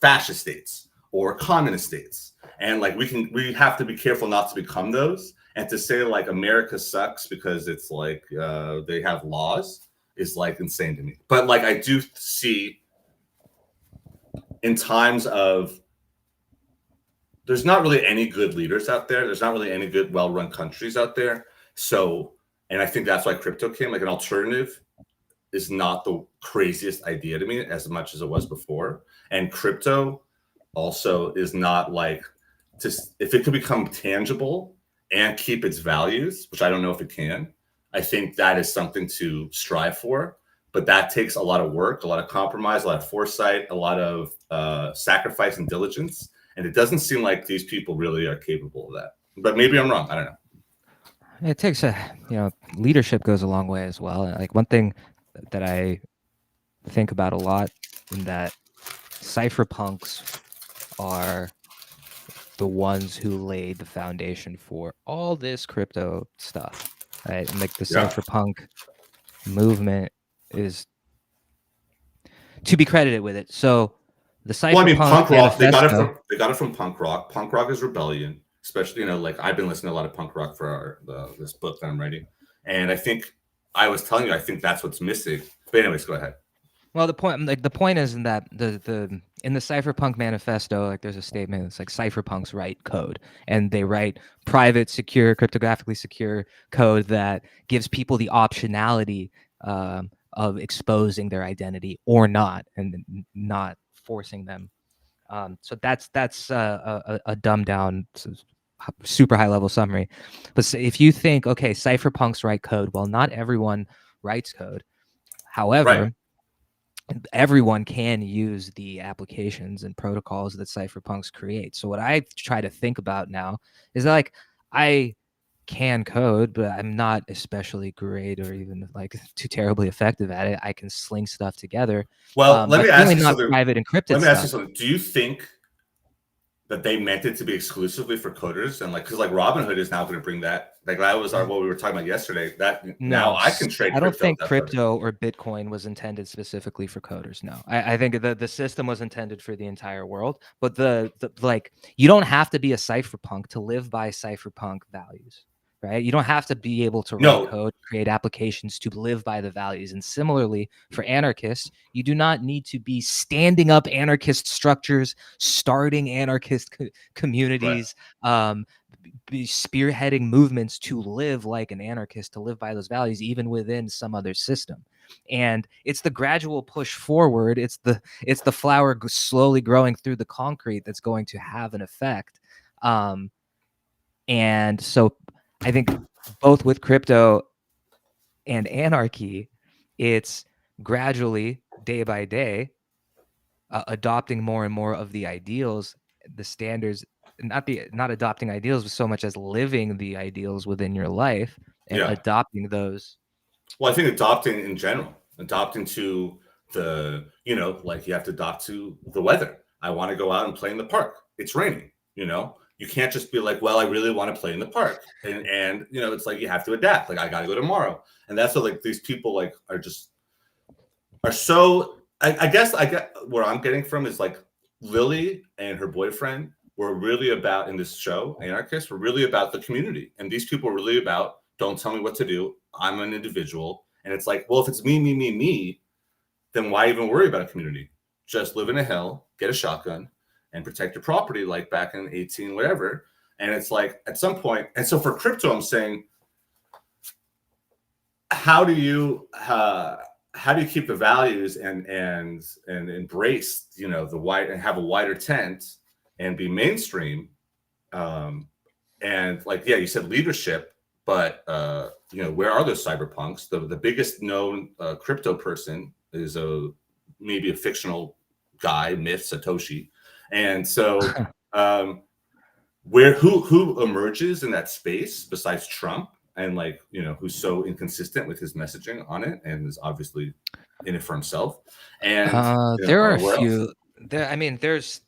fascist states or communist states. And like we have to be careful not to become those. And to say like America sucks because it's like they have laws is like insane to me. But like I do see in times of there's not really any good leaders out there. There's not really any good well-run countries out there. So, and I think that's why crypto came. Like an alternative is not the craziest idea to me as much as it was before. And crypto also is not like, just if it could become tangible and keep its values, which I don't know if it can, I think that is something to strive for. But that takes a lot of work, a lot of compromise, a lot of foresight, a lot of sacrifice and diligence. And it doesn't seem like these people really are capable of that. But maybe I'm wrong. I don't know. It takes leadership goes a long way as well. Like one thing that I think about a lot in that cypherpunks are the ones who laid the foundation for all this crypto stuff. right? And like the Yeah. cypherpunk movement is to be credited with it. So the Well, I mean, cypherpunk punk rock. manifesto. They got it from punk rock. Punk rock is rebellion, especially like I've been listening to a lot of punk rock for this book that I'm writing, and I think I was telling you I think that's what's missing. But anyways, go ahead. Well, the point is in that the in the cypherpunk manifesto, like there's a statement. It's like cypherpunks write code, and they write private, secure, cryptographically secure code that gives people the optionality of exposing their identity or not, and not forcing them. So that's a dumbed down, super high level summary. But if you think, okay, cypherpunks write code, well, not everyone writes code. However, Right. everyone can use the applications and protocols that cypherpunks create. So what I try to think about now is that, like, I can code, but I'm not especially great or even like too terribly effective at it. I can sling stuff together. Well, let but me ask really you not something. private encrypted Let me ask you stuff. something. Do you think that they meant it to be exclusively for coders, and like because like Robinhood is now going to bring that, like that was what we were talking about yesterday, that now No, I can trade I don't crypto think without coding. crypto or Bitcoin was intended specifically for coders. No, I think the system was intended for the entire world. But the like, you don't have to be a cypherpunk to live by cypherpunk values, right? You don't have to be able to write No. code, create applications to live by the values. And similarly, for anarchists, you do not need to be standing up anarchist structures, starting anarchist communities, be spearheading movements to live like an anarchist, to live by those values, even within some other system. And it's the gradual push forward. It's the flower slowly growing through the concrete that's going to have an effect. And so I think both with crypto and anarchy, it's gradually, day by day, adopting more and more of the ideals, the standards, not adopting ideals so much as living the ideals within your life and adopting those. Well, I think adopting in general, adopting to the, like you have to adopt to the weather. I want to go out and play in the park. It's raining, you can't just be like, well, I really want to play in the park. And it's like, you have to adapt. Like, I got to go tomorrow. And that's what like these people like are so, I guess I get where I'm getting from is like Lily and her boyfriend were really about in this show, Anarchist, were really about the community. And these people were really about, don't tell me what to do. I'm an individual. And it's like, well, if it's me, then why even worry about a community? Just live in a hill, get a shotgun, and protect your property like back in 18, whatever. And it's like at some point, and so for crypto, I'm saying, how do you keep the values and embrace, the white and have a wider tent and be mainstream? And like, yeah, you said leadership, but where are those cyberpunks? The biggest known crypto person is maybe a fictional guy, myth, Satoshi. And so who emerges in that space besides Trump, and like, who's so inconsistent with his messaging on it and is obviously in it for himself. And there are a few there. I mean, there's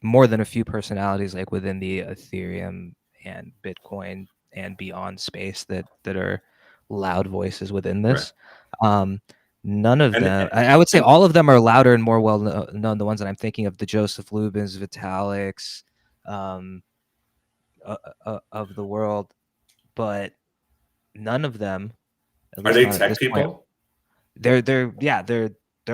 more than a few personalities like within the Ethereum and Bitcoin and beyond space that are loud voices within this. Right. None of them, I would say all of them are louder and more well known. The ones that I'm thinking of, the Joseph Lubins, Vitaliks, of the world, but none of them, are they tech people? They're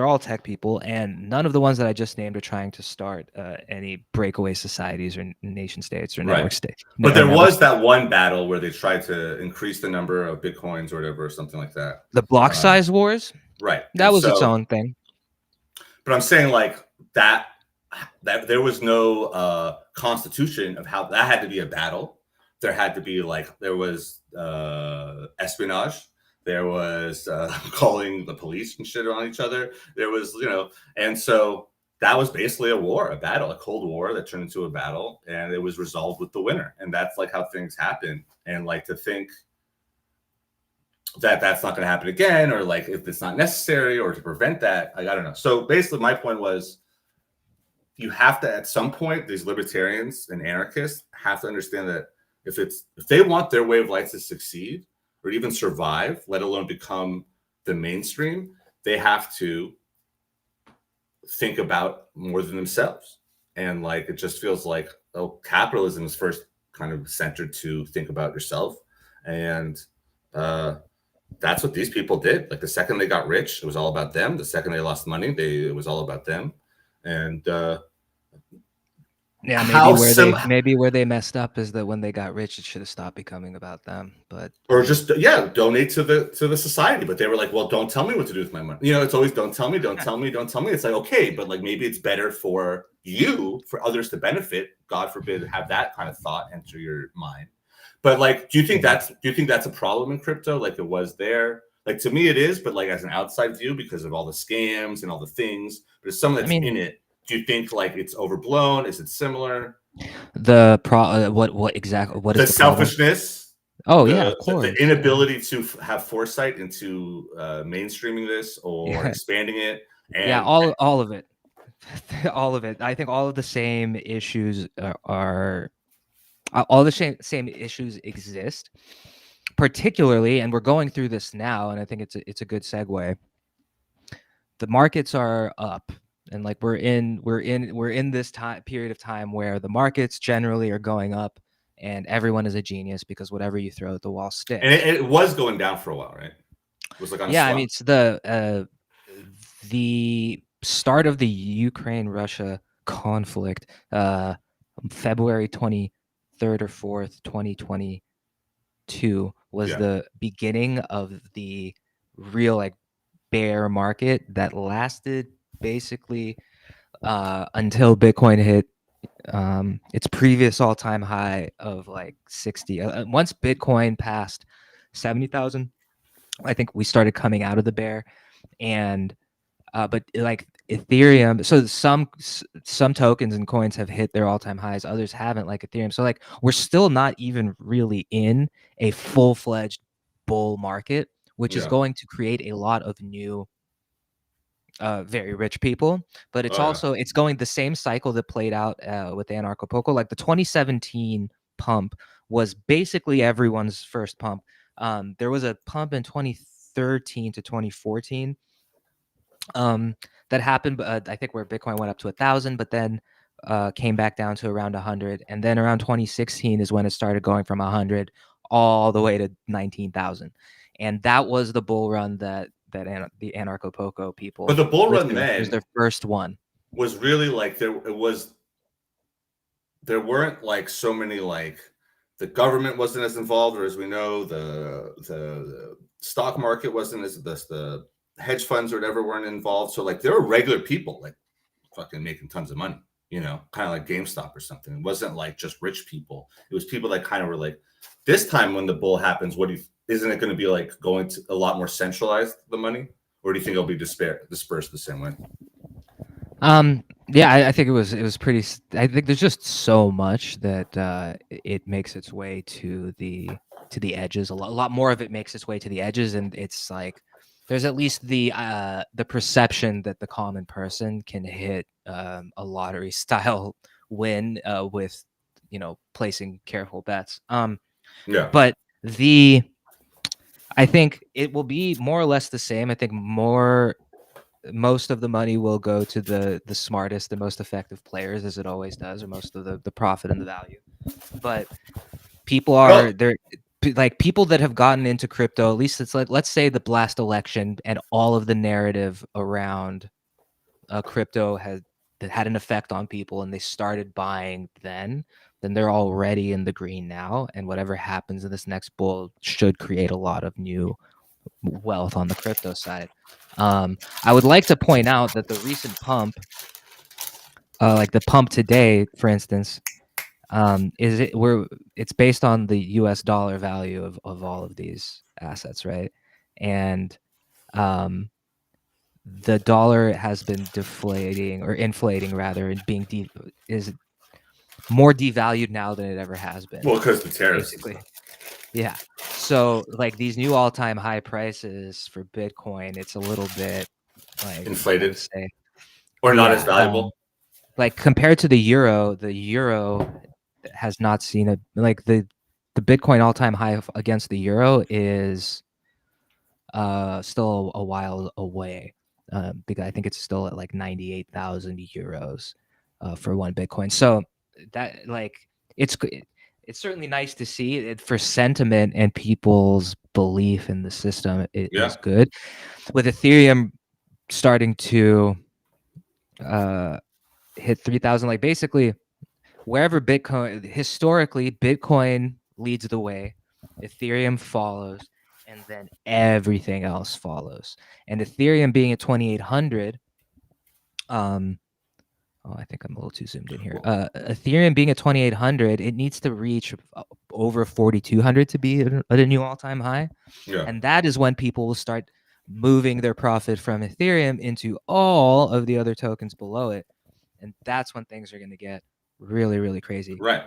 all tech people, and none of the ones that I just named are trying to start any breakaway societies or nation states or network states. But there was that one battle where they tried to increase the number of Bitcoins or whatever, or something like that. The block size wars? Right. That was its own thing. But I'm saying like that there was no constitution of how that had to be a battle. There had to be like, there was espionage. There was calling the police and shit on each other. There was, and so that was basically a war, a battle, a Cold War that turned into a battle, and it was resolved with the winner. And that's like how things happen. And like to think that that's not going to happen again, or like if it's not necessary, or to prevent that, I don't know. So basically my point was, you have to, at some point, these libertarians and anarchists have to understand that If they want their way of life to succeed or even survive, let alone become the mainstream, they have to think about more than themselves. And like it just feels like, oh, capitalism is first kind of centered to think about yourself. And that's what these people did. Like the second they got rich, it was all about them. The second they lost money, it was all about them. And yeah, maybe where they messed up is that when they got rich, it should have stopped becoming about them. But just donate to the society. But they were like, well, don't tell me what to do with my money. You know, it's always don't tell me. It's like, okay, but like maybe it's better for you, for others to benefit. God forbid, have that kind of thought enter your mind. But like, do you think that's a problem in crypto? Like it was there? Like to me, it is. But like as an outside view, because of all the scams and all the things, but as someone that's in it, do you think like it's overblown? Is it similar? What exactly? What is the selfishness? Oh yeah, of course. The inability to have foresight into mainstreaming this or expanding it. And, all of it, all of it. I think all of the same issues are all the same issues exist, particularly, and we're going through this now, and I think it's a good segue. The markets are up. And like we're in this period of time where the markets generally are going up, and everyone is a genius because whatever you throw at the wall sticks. And it was going down for a while, right? It was like on a slump. I mean, it's the start of the Ukraine-Russia conflict, February 23rd or 4th, 2022 was the beginning of the real like bear market that lasted basically until Bitcoin hit its previous all-time high of like 60. Once Bitcoin passed 70,000, I think we started coming out of the bear. And but like Ethereum, so some tokens and coins have hit their all-time highs, others haven't, like Ethereum. So like we're still not even really in a full-fledged bull market, which is going to create a lot of new very rich people, but it's it's going the same cycle that played out with Anarcho-Poco. Like the 2017 pump was basically everyone's first pump. There was a pump in 2013 to 2014 that happened, I think, where Bitcoin went up to 1,000, but then came back down to around 100, and then around 2016 is when it started going from 100 all the way to 19,000, and that was the bull run that the Anarcho-Poco people. But the bull run then was their first one. Was really like there weren't like so many, like the government wasn't as involved, or as we know, the stock market wasn't as the hedge funds or whatever weren't involved. So like there were regular people like fucking making tons of money, you know, kind of like GameStop or something. It wasn't like just rich people. It was people that kind of were like, this time when the bull happens, isn't it going to be like going to a lot more centralized, the money, or do you think it'll be dispersed the same way? I think it was pretty. I think there's just so much that it makes its way to the edges. A lot more of it makes its way to the edges, and it's like there's at least the perception that the common person can hit a lottery style win with placing careful bets. But I think it will be more or less the same. I think most of the money will go to the smartest and most effective players, as it always does, or most of the profit and the value. But people are there, like people that have gotten into crypto. At least it's like, let's say the last election and all of the narrative around crypto had an effect on people, and they started buying then they're already in the green now, and whatever happens in this next bull should create a lot of new wealth on the crypto side. I would like to point out that the recent pump, like the pump today, for instance, it's based on the US dollar value of all of these assets, right? And the dollar has been inflating rather, and is more devalued now than it ever has been. Well, because the tariffs. Basically. Yeah. So like these new all-time high prices for Bitcoin, it's a little bit like inflated, or not as valuable. Like compared to the euro has not seen the the Bitcoin all-time high against the euro is still a while away, because I think it's still at like 98,000 euros for one Bitcoin. So that like it's certainly nice to see it for sentiment, and people's belief in the system is good. With Ethereum starting to hit 3,000, like basically wherever Bitcoin, historically Bitcoin leads the way, Ethereum follows, and then everything else follows. And Ethereum being at 2,800, oh, I think I'm a little too zoomed in here. Ethereum being at 2,800, it needs to reach over 4,200 to be at a new all-time high. Yeah. And that is when people will start moving their profit from Ethereum into all of the other tokens below it. And that's when things are going to get really, really crazy. Right.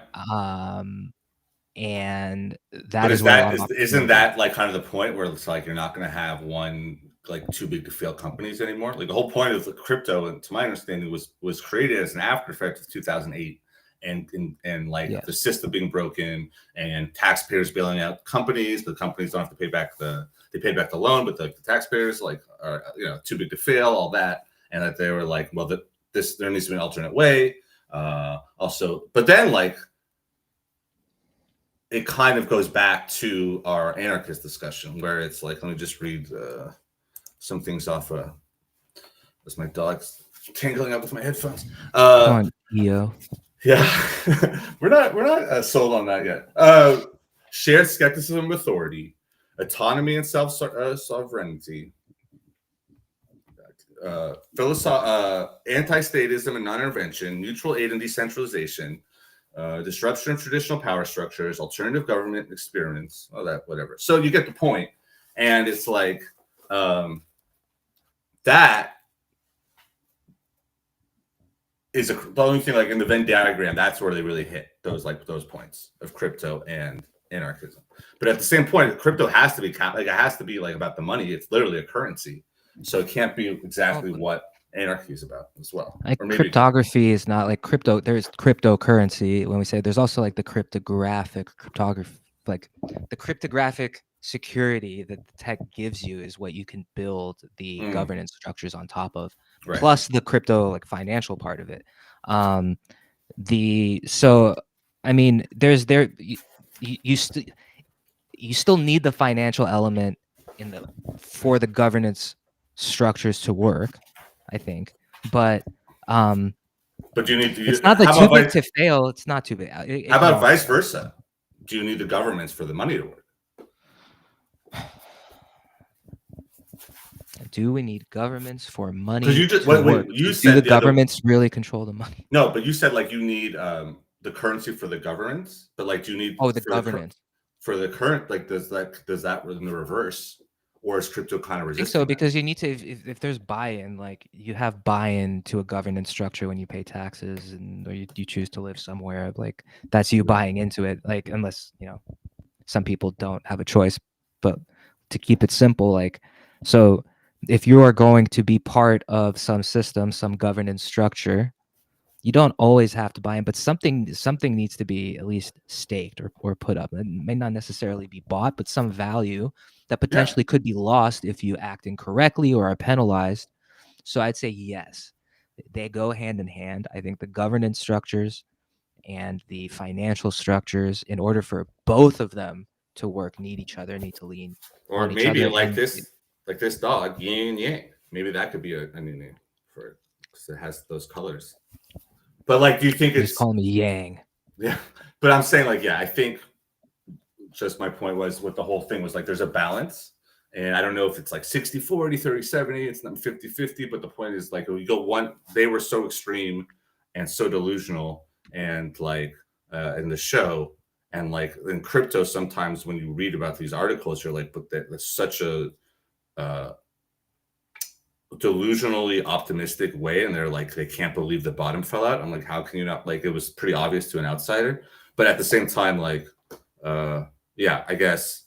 And But that is is where that isn't that like kind of the point where it's like you're not going to have one like too big to fail companies anymore? Like the whole point of the crypto, and to my understanding, was created as an after effect of 2008, and like the system being broken and taxpayers bailing out companies. The companies don't have to pay back they paid back the loan, but the taxpayers like are too big to fail, all that, and that they were like, well, there needs to be an alternate way. Also, but then like it kind of goes back to our anarchist discussion where it's like, let me just read some things off. As my dog's tangling up with my headphones. Come on, EO. Yeah, we're not sold on that yet. Shared skepticism of authority, autonomy and self-sovereignty, anti-statism and non-intervention, mutual aid and decentralization, disruption of traditional power structures, alternative government experiments, all that, whatever. So you get the point. And it's like that is the only thing, like in the Venn diagram, that's where they really hit those points of crypto and anarchism. But at the same point, crypto has to be like about the money. It's literally a currency. So it can't be exactly what anarchy is about as well. Like cryptography is not like crypto. There's cryptocurrency. When we say there's also like the cryptographic cryptography, like the cryptographic security that the tech gives you is what you can build the governance structures on top of, plus the crypto like financial part of it. So I mean, you still need the financial element for the governance structures to work, I think, but do you need it's not too big to fail. It's not too big. How about vice versa? Do you need the governments for the money to work? Do we need governments for money? Because you just you said the governments really control the money? No, but you said like you need the currency for the governance, but like do you need the governance for the current? Like does that in the reverse? Or is crypto kind of resistant? I think so, because you need to, if there's buy-in, like you have buy-in to a governance structure when you pay taxes or you choose to live somewhere, like that's you buying into it. Like unless some people don't have a choice, but to keep it simple, like so if you are going to be part of some system, some governance structure, you don't always have to buy in, but something needs to be at least staked or put up. It may not necessarily be bought, but some value that potentially could be lost if you act incorrectly or are penalized. So I'd say yes, they go hand in hand. I think the governance structures and the financial structures, in order for both of them to work, need each other, need to lean. Or maybe like this dog, yin and yang. Maybe that could be a new name for it because it has those colors. But like, do you think it's call me Yang? Yeah, but I'm saying like, I think just my point was with the whole thing was like there's a balance, and I don't know if it's like 60-40, 30-70, it's not 50-50, but the point is like we go one, they were so extreme and so delusional, and like in the show, and like in crypto, sometimes when you read about these articles, you're like, but that's such a delusionally optimistic way, and they're like they can't believe the bottom fell out. I'm like, how can you not? Like it was pretty obvious to an outsider, but at the same time, like I guess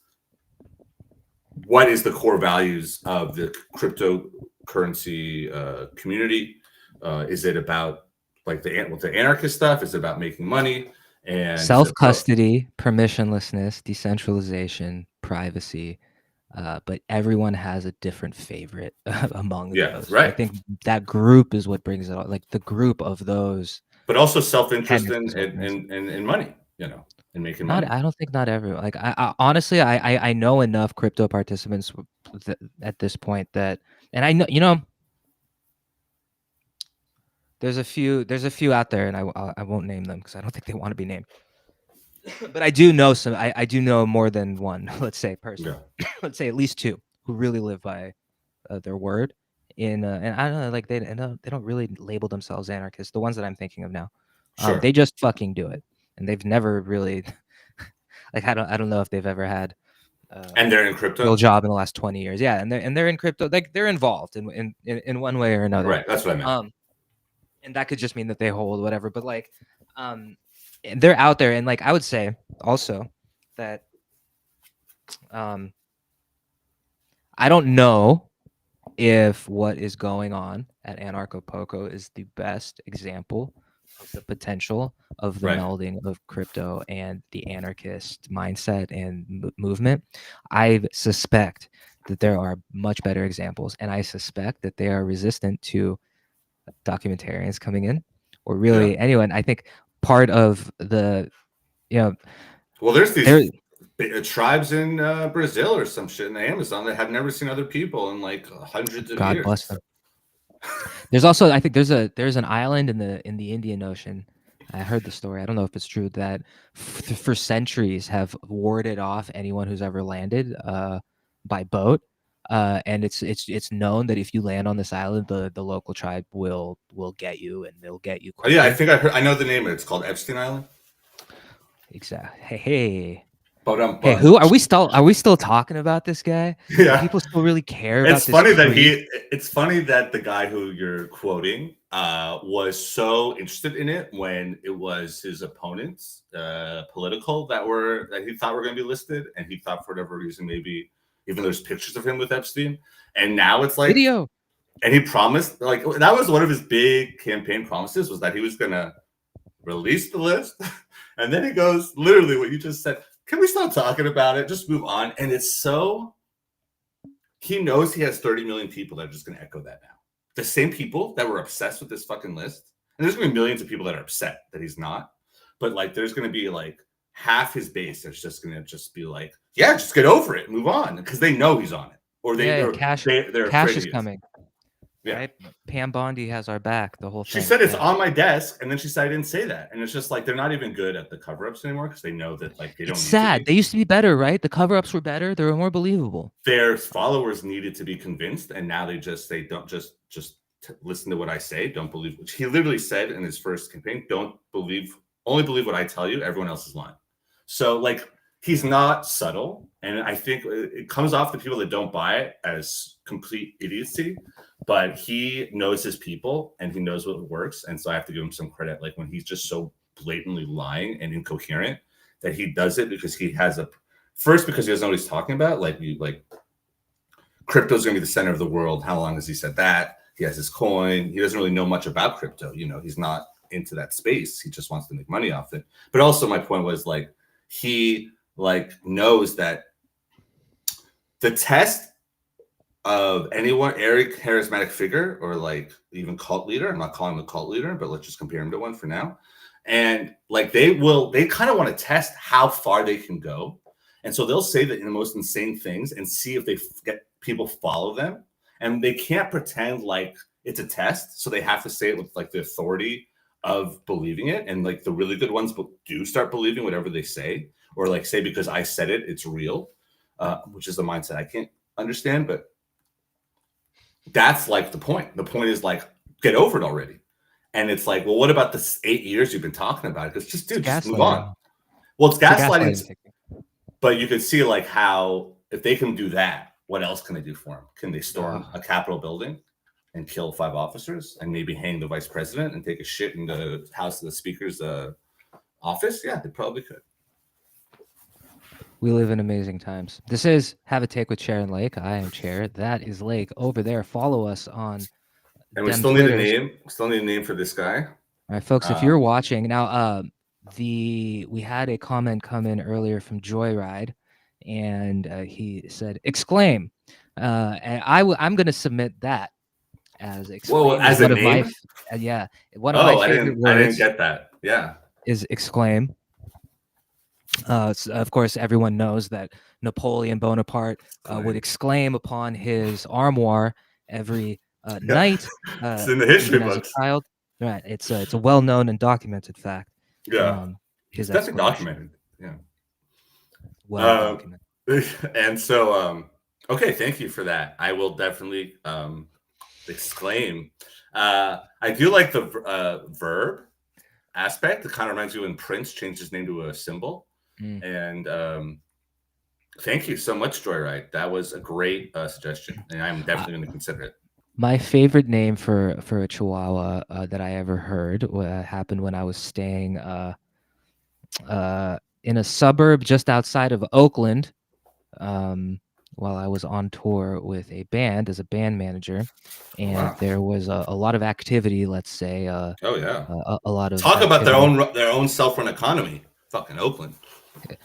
what is the core values of the cryptocurrency community? Is it about like the anarchist stuff? Is it about making money? And he said, "Bro," Self-custody, permissionlessness, decentralization, privacy. But everyone has a different favorite among yeah, those. I right. think that group is what brings it all. Like the group of those But also self-interest tenets is what brings. in money, and making money. I don't think not everyone. Like I honestly, I know enough crypto participants at this point that, and I know, there's a few out there, and I won't name them because I don't think they want to be named. But I do know some. I do know more than one. Let's say person. Yeah, Let's say at least two who really live by their word. And I don't know, like they don't really label themselves anarchists. The ones that I'm thinking of now, sure. they just fucking do it, and they've never really like I don't know if they've ever had And they're in a crypto, real job in the last 20 years. Yeah, and they're in crypto. Like they're involved in one way or another. right? That's what I meant. And that could just mean that they hold whatever. But like, they're out there, and like I would say also that I don't know if what is going on at Anarcho Poco is the best example of the potential of the Right. melding of crypto and the anarchist mindset and movement. I suspect that there are much better examples, and I suspect that they are resistant to documentarians coming in, or really anyone. I think part of the, Well, there's these tribes in Brazil or some shit in the Amazon that have never seen other people in like hundreds of God years. bless them. There's also, I think there's an island in the Indian Ocean. I heard the story. I don't know if it's true that for centuries have warded off anyone who's ever landed by boat. And it's known that if you land on this island, the local tribe will get you, and they'll get you quickly. Yeah, I think I know the name of it. It's called Epstein Island. Exactly. Hey, Hey, who are we still talking about this guy? Yeah, do people still really care about it's this funny creep? it's funny that the guy who you're quoting was so interested in it when it was his opponents, political, that he thought were going to be listed, and he thought for whatever reason, maybe even there's pictures of him with Epstein, and now it's like video. And he promised, like, that was one of his big campaign promises, was that he was going to release the list. And then he goes, literally what you just said, can we stop talking about it? Just move on. And it's so, he knows he has 30 million people that are just going to echo that now. The same people that were obsessed with this fucking list. And there's going to be millions of people that are upset that he's not. But like, there's going to be like half his base that's just going to just be like, yeah, just get over it, move on. Because they know he's on it. Or they're cash is coming. Yeah. Right? Pam Bondi has our back, the whole thing. She said it's on my desk, and then she said I didn't say that. And it's just like they're not even good at the cover-ups anymore because they know that like they don't. It's sad. They used to be better, right? The cover-ups were better. They were more believable. Their followers needed to be convinced, and now they don't just listen to what I say. Don't believe. Which he literally said in his first campaign. Only believe what I tell you. Everyone else is lying. So like he's not subtle, and I think it comes off the people that don't buy it as complete idiocy. But he knows his people and he knows what works. And so I have to give him some credit. Like when he's just so blatantly lying and incoherent, that he does it because he has because he doesn't know what he's talking about. Like crypto is going to be the center of the world. How long has he said that? He has his coin. He doesn't really know much about crypto. He's not into that space. He just wants to make money off it. But also my point was like, he like knows that the test of anyone, Eric, charismatic figure, or like even cult leader. I'm not calling him a cult leader, but let's just compare him to one for now. And like they kind of want to test how far they can go. And so they'll say the most insane things and see if they get people follow them. And they can't pretend like it's a test. So they have to say it with like the authority of believing it. And like the really good ones do start believing whatever they say, or like say, because I said it, it's real, which is the mindset I can't understand. But that's like the point. The point is like, get over it already. And it's like, well, what about the 8 years you've been talking about it? Because just move on. Well, it's gaslighting. But you could see like how if they can do that, what else can they do for them? Can they storm a Capitol building and kill 5 officers and maybe hang the vice president and take a shit in the House of the Speaker's office? Yeah, they probably could. We live in amazing times. This is Have a Take with Chair and Lake. I am Chair. That is Lake over there. Follow us on. And we still need a name. We still need a name for this guy. All right, folks. If you're watching now, we had a comment come in earlier from Joyride, and he said exclaim, and I'm going to submit that as Whoa, exclaim is as a one of my name? yeah, one of my Oh, favorite I didn't words get that. Yeah. is exclaim. Of course, everyone knows that Napoleon Bonaparte would exclaim upon his armoire every Yeah. night, It's in the history even as a books. child. Right, it's a well-known and documented fact. Yeah. It's His definitely exclamation, documented. Yeah. well Um, documented. and so, okay, thank you for that. I will definitely exclaim. I do like the verb aspect. It kind of reminds you when Prince changed his name to a symbol. Mm. And thank you so much, Joyride. That was a great suggestion, and I'm definitely going to consider it. My favorite name for a Chihuahua that I ever heard happened when I was staying in a suburb just outside of Oakland. While I was on tour with a band as a band manager, and Wow. there was a lot of activity. Let's say, Oh yeah. a lot of Talk about activity. their own self-run economy. Fucking Oakland.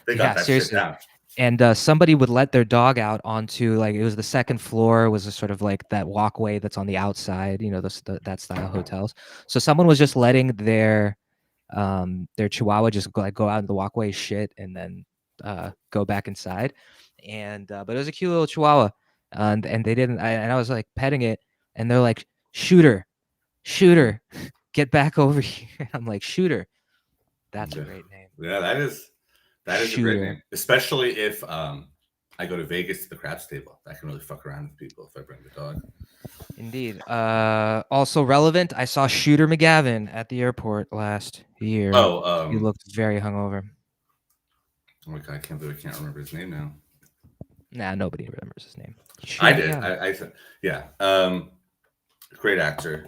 They got Yeah, that shit seriously. down. And somebody would let their dog out onto, like, it was the second floor, was a sort of like that walkway that's on the outside, that style hotels. So someone was just letting their Chihuahua just go out in the walkway, shit, and then go back inside. And but it was a cute little Chihuahua, and they didn't. And I was like petting it, and they're like, "Shooter, shooter, get back over here." I'm like, "Shooter." That's a great name. Yeah, that is a great Shooter. name, especially if I go to Vegas to the craps table. I can really fuck around with people if I bring the dog. Indeed. Also relevant. I saw Shooter McGavin at the airport last year. Oh, He looked very hungover. oh my god, I can't believe I can't remember his name now. Nah, nobody remembers his name. I did. I said, yeah. Great actor.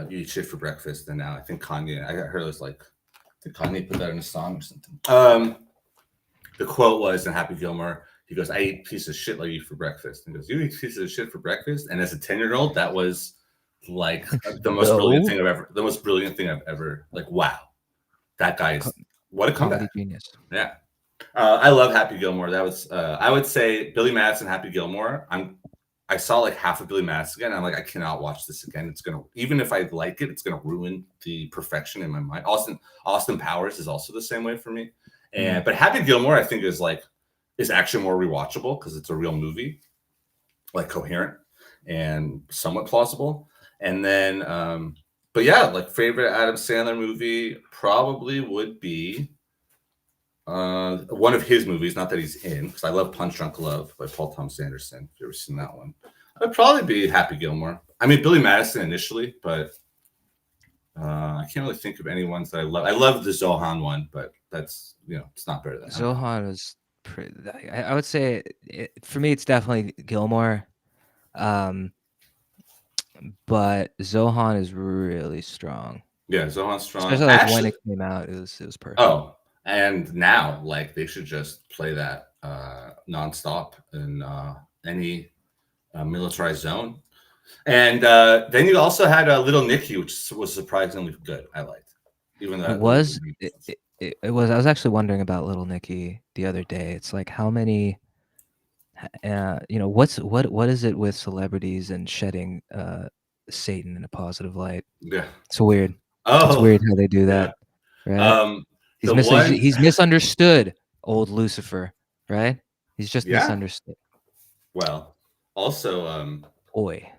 You eat shit for breakfast, and now I think Kanye. I heard it was like, did Kanye put that in a song or something? The quote was in Happy Gilmore. He goes, "I eat pieces of shit like you for breakfast." And he goes, "You eat pieces of shit for breakfast?" And as a 10-year-old, that was like the most brilliant thing I've ever. The most brilliant thing I've ever. Like, wow, that guy's what a comeback! Genius. Yeah. I love Happy Gilmore. That was I would say Billy Madison, Happy Gilmore. I saw like half of Billy Madison again. I'm like, I cannot watch this again. It's gonna, even if I like it, it's gonna ruin the perfection in my mind. Austin Powers is also the same way for me. And but Happy Gilmore, I think is actually more rewatchable because it's a real movie, like coherent and somewhat plausible. And then but yeah, like favorite Adam Sandler movie probably would be one of his movies, not that he's in, because I love Punch Drunk Love by Paul Thomas Anderson. If you ever seen that one, I'd probably be Happy Gilmore. I mean, Billy Madison initially, but I can't really think of any ones that I love. I love the Zohan one, but that's it's not better than Zohan is pretty. I would say for me, it's definitely Gilmore, but Zohan is really strong. Yeah, Zohan's strong, especially like when it came out. It was perfect. Oh, and now like they should just play that nonstop in any militarized zone. And then you also had Little Nicky, which was surprisingly good. I liked, even though it was. It was. I was actually wondering about Little Nicky the other day. It's like how many. What is it with celebrities and shedding Satan in a positive light? Yeah, it's weird. Oh, it's weird how they do that. Yeah. Right? He's misunderstood, old Lucifer. Right? He's just misunderstood. Well, also, Oi.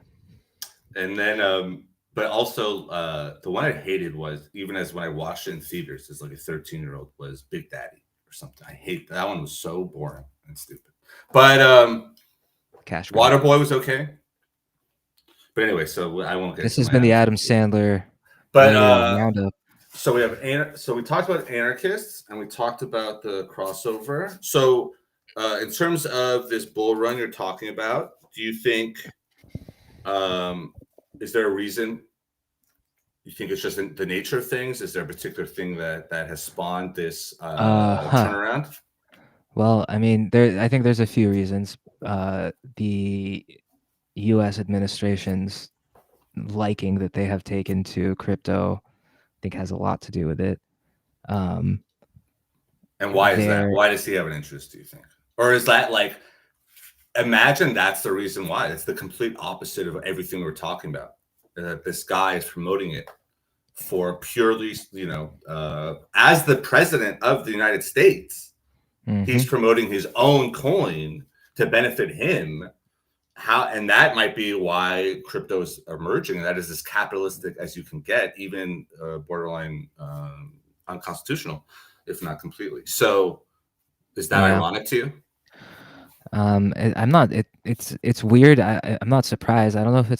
And then, but also, the one I hated was, even as when I watched it in theaters as like a 13-year-old, was Big Daddy or something. I hate that one. Was so boring and stupid. But Cash Waterboy was okay. But anyway, so I won't get. This has been the Adam Sandler. But roundup. So we talked about anarchists and we talked about the crossover. So in terms of this bull run you're talking about, do you think is there a reason you think it's just the nature of things? Is there a particular thing that has spawned this turnaround? Well, I mean, I think there's a few reasons. The U.S. administration's liking that they have taken to crypto, I think, has a lot to do with it. Um, And why is that? there, Why does he have an interest, do you think? Or is that like, imagine that's the reason why? It's the complete opposite of everything we're talking about. That this guy is promoting it for purely, as the president of the United States, he's mhm. promoting his own coin to benefit him. And that might be why crypto is emerging. That is as capitalistic as you can get, even borderline unconstitutional, if not completely. So, is that Yeah. ironic to you? I'm not. It's weird. I'm not surprised. I don't know if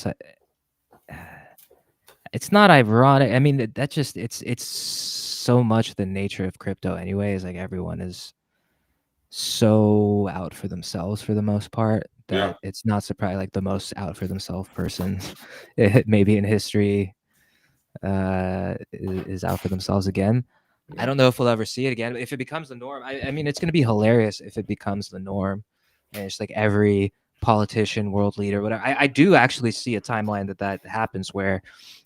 it's not ironic. I mean, that just it's so much the nature of crypto, anyways. Like everyone is so out for themselves for the most part Yeah. that it's not surprising. Like the most out for themselves person, maybe in history, is out for themselves again. I don't know if we'll ever see it again. If it becomes the norm, I mean, it's going to be hilarious if it becomes the norm, and it's like every politician, world leader, whatever. I do actually see a timeline that happens where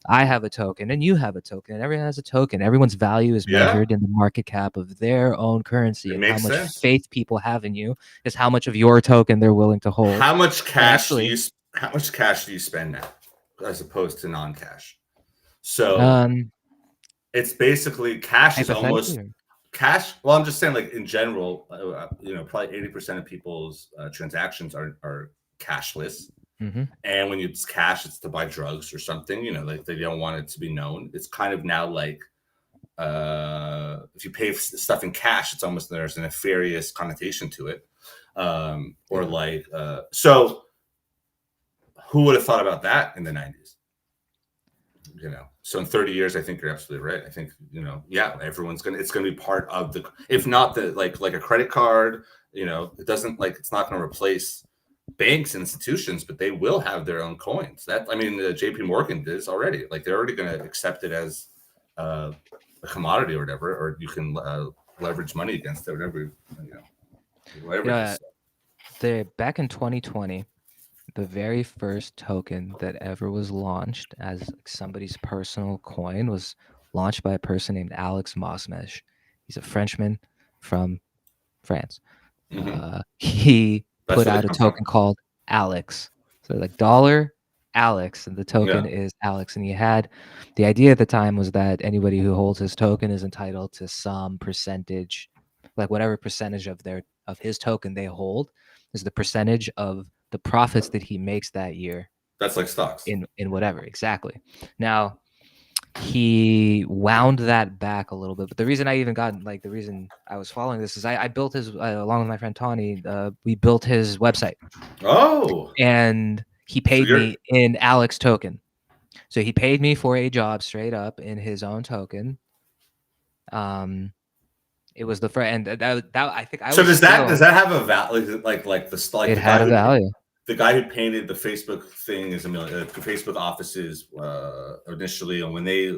I have a token and you have a token and everyone has a token. Everyone's value is Yeah. measured in the market cap of their own currency, It and how makes much sense. faith people have in you is how much of your token they're willing to hold. How much cash actually, how much cash do you spend now, as opposed to non-cash? So it's basically cash is almost hypothetically, cash. Well, I'm just saying, like in general, probably 80% of people's transactions are cashless. Mhm. And when it's cash, it's to buy drugs or something. Like they don't want it to be known. It's kind of now like if you pay stuff in cash, it's almost there's a nefarious connotation to it. Or like so. Who would have thought about that in the 90s? So in 30 years, I think you're absolutely right. I think, it's going to be part of if not like a credit card, it doesn't it's not going to replace banks and institutions, but they will have their own coins. JP Morgan is already, like, they're already going to accept it as a commodity or whatever, or you can leverage money against it, whatever. Back in 2020, the very first token that ever was launched as somebody's personal coin was launched by a person named Alex Mosmej. He's a Frenchman from France. He put out a token called Alex. So like dollar Alex, and the token is Alex. And he had the idea at the time was that anybody who holds his token is entitled to some percentage, like whatever percentage of his token they hold is the percentage of the profits that he makes that year. That's like stocks. In whatever, exactly. Now, he wound that back a little bit, but the reason the reason I was following this is I built his along with my friend Tawny. We built his website. Oh, and he paid me in Alex token. So he paid me for a job straight up in his own token. It was the first, and that I think I. So does that have a value? Like the it had a value. The guy who painted the Facebook thing is the Facebook offices initially, and when they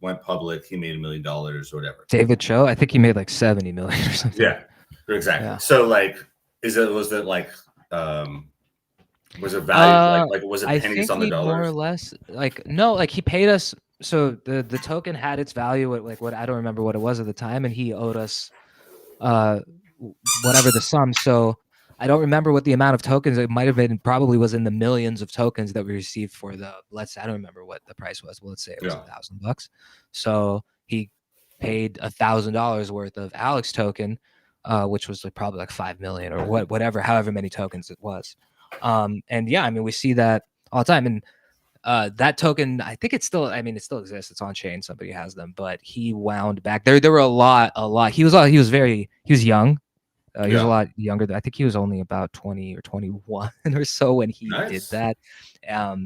went public, he made $1 million or whatever. David Cho, I think he made like 70 million or something. Yeah, exactly. Yeah. So was it value was it pennies on the dollars? More or less, no, he paid us. So the token had its value at what I don't remember what it was at the time, and he owed us whatever the sum. So I don't remember what the amount of tokens. It might have been probably was in the millions of tokens that we received for I don't remember what the price was. Well, let's say it was $1,000. So he paid $1,000 worth of Alex token, which was probably like 5 million or whatever, however many tokens it was. And yeah, I mean, we see that all the time. And that token, I think it still exists. It's on chain. Somebody has them, but he wound back. There were a lot. He was young. He was a lot younger. I think he was only about 20 or 21 or so when he did that. I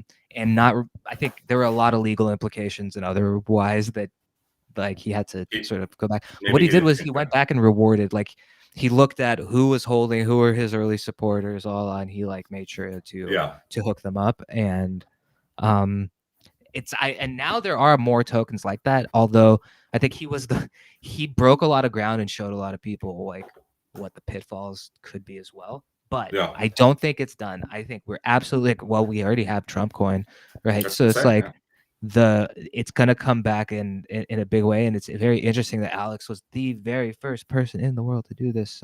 think there were a lot of legal implications and otherwise that he had to sort of go back. What he did was he went back and rewarded, he looked at who was holding, who were his early supporters, all on. He made sure to hook them up, and and now there are more tokens like that. Although I think he broke a lot of ground and showed a lot of people what the pitfalls could be as well. But I don't think it's done. I think we're absolutely we already have Trump coin, right? So it's it's gonna come back in a big way, and it's very interesting that Alex was the very first person in the world to do this.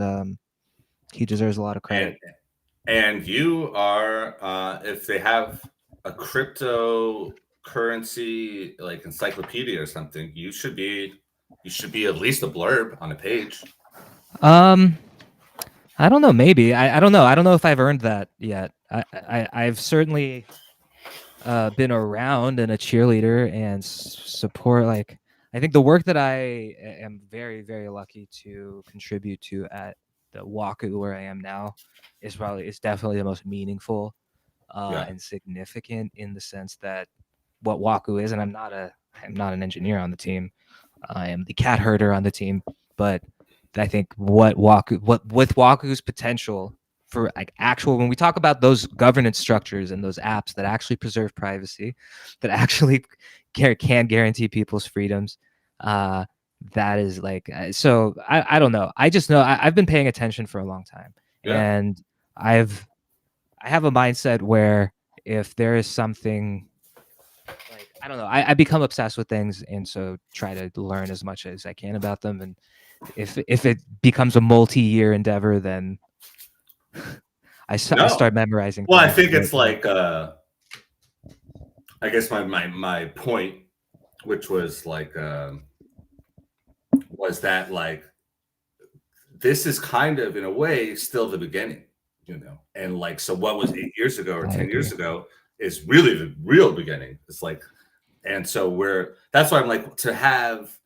He deserves a lot of credit. And you are, if they have a cryptocurrency like encyclopedia or something, you should be at least a blurb on a page. I don't know. Maybe I don't know. I don't know if I've earned that yet. I've certainly been around and a cheerleader and support. Like, I think the work that I am very, very lucky to contribute to at the Waku where I am now is definitely the most meaningful and significant, in the sense that what Waku is, and I'm not an engineer on the team. I am the cat herder on the team, but I think with Waku's potential for like actual, when we talk about those governance structures and those apps that actually preserve privacy, that actually can guarantee people's freedoms, that is like, so I don't know. I just know I've been paying attention for a long time, and I have a mindset where if there is something, like, I don't know, I become obsessed with things, and so try to learn as much as I can about them. And if it becomes a multi-year endeavor, then I start memorizing. Well, I think it's like, I guess my point, which was like, was that like, this is kind of in a way still the beginning, you know, and like, so what was 8 years ago or 10 years ago is really the real beginning. It's like, and so that's why I'm like, to have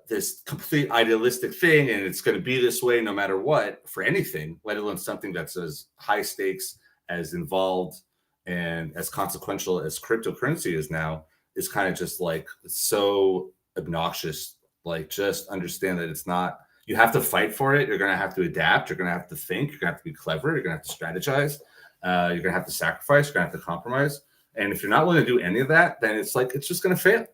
this complete idealistic thing, and it's going to be this way no matter what, for anything, let alone something that's as high stakes, as involved, and as consequential as cryptocurrency is now, is kind of just like so obnoxious. Like, just understand that it's not, you have to fight for it. You're going to have to adapt. You're going to have to think. You're going to have to be clever. You're going to have to strategize. You're going to have to sacrifice. You're going to have to compromise. And if you're not willing to do any of that, then it's like, it's just going to fail.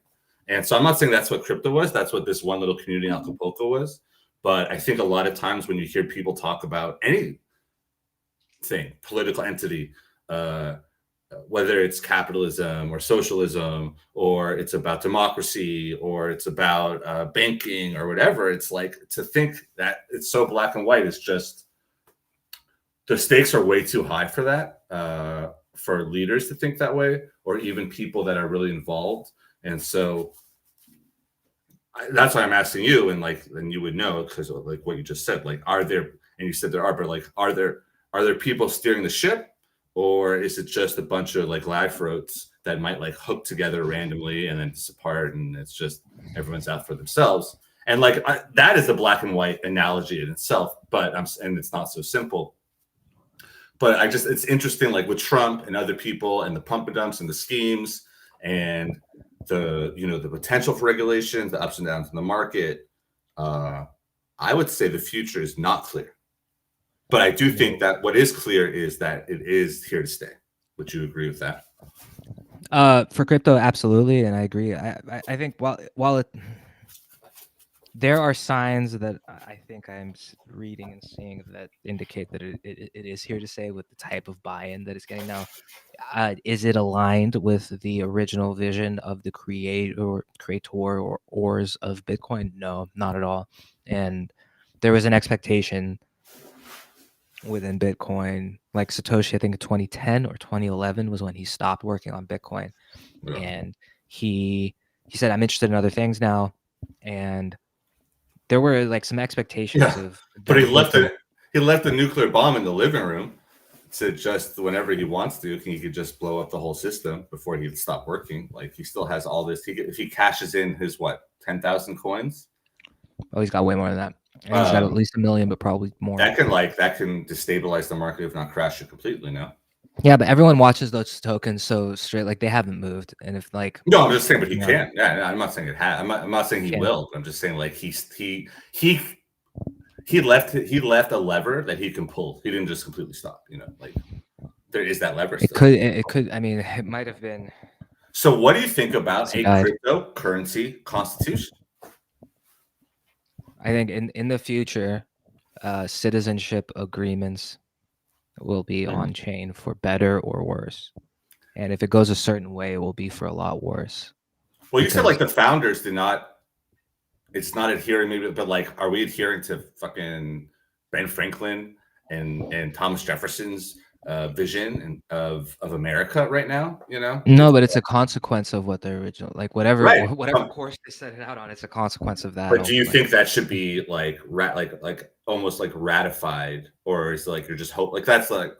And so I'm not saying that's what crypto was. That's what this one little community in Acapulco was. But I think a lot of times when you hear people talk about anything, political entity, whether it's capitalism or socialism, or it's about democracy, or it's about banking or whatever, it's like, to think that it's so black and white is just, the stakes are way too high for that, for leaders to think that way, or even people that are really involved. And so that's why I'm asking you, and like, then you would know, because like what you just said, like, are there, and you said there are, but like, are there people steering the ship? Or is it just a bunch of like live throats that might like hook together randomly and then disappear, and it's just everyone's out for themselves? And like, that is the black and white analogy in itself, but and it's not so simple. But it's interesting, like with Trump and other people and the pump and dumps and the schemes and the, you know, the potential for regulations, the ups and downs in the market. I would say the future is not clear. But I do think that what is clear is that it is here to stay. Would you agree with that? For crypto, absolutely, and I agree. I think while there are signs that I think I'm reading and seeing that indicate that it is here to stay with the type of buy-in that it's getting now. Is it aligned with the original vision of the creator or ors of Bitcoin? No, not at all. And there was an expectation within Bitcoin, like Satoshi, I think in 2010 or 2011 was when he stopped working on Bitcoin. Yeah. And he said, I'm interested in other things now. And there were like some expectations of, but he left the nuclear bomb in the living room to just, whenever he wants to, he could just blow up the whole system before he'd stop working. Like, he still has all this. If he cashes in his 10,000 coins. Oh, he's got way more than that. And he's got at least 1 million, but probably more. That can destabilize the market, if not crash it completely. No. Yeah, but everyone watches those tokens so straight, like they haven't moved. And if like, no, I'm just saying, but he can. Yeah, I'm not saying it has. I'm not saying he will. But I'm just saying, like, he left a lever that he can pull. He didn't just completely stop. You know, like, there is that lever. It could. I mean, it might have been. So, what do you think about a cryptocurrency constitution? I think in the future, citizenship agreements will be on chain for better or worse. and if it goes a certain way, it will be for a lot worse. Well, you said like the founders did not. It's not adhering, maybe, but like, are we adhering to fucking Ben Franklin and Thomas Jefferson's vision of America right now? You know? No, but it's a consequence of what the original, like whatever Right. whatever course they set it out on. It's a consequence of that. But do you think that should be like almost like ratified, or is it like you're just hope like that's like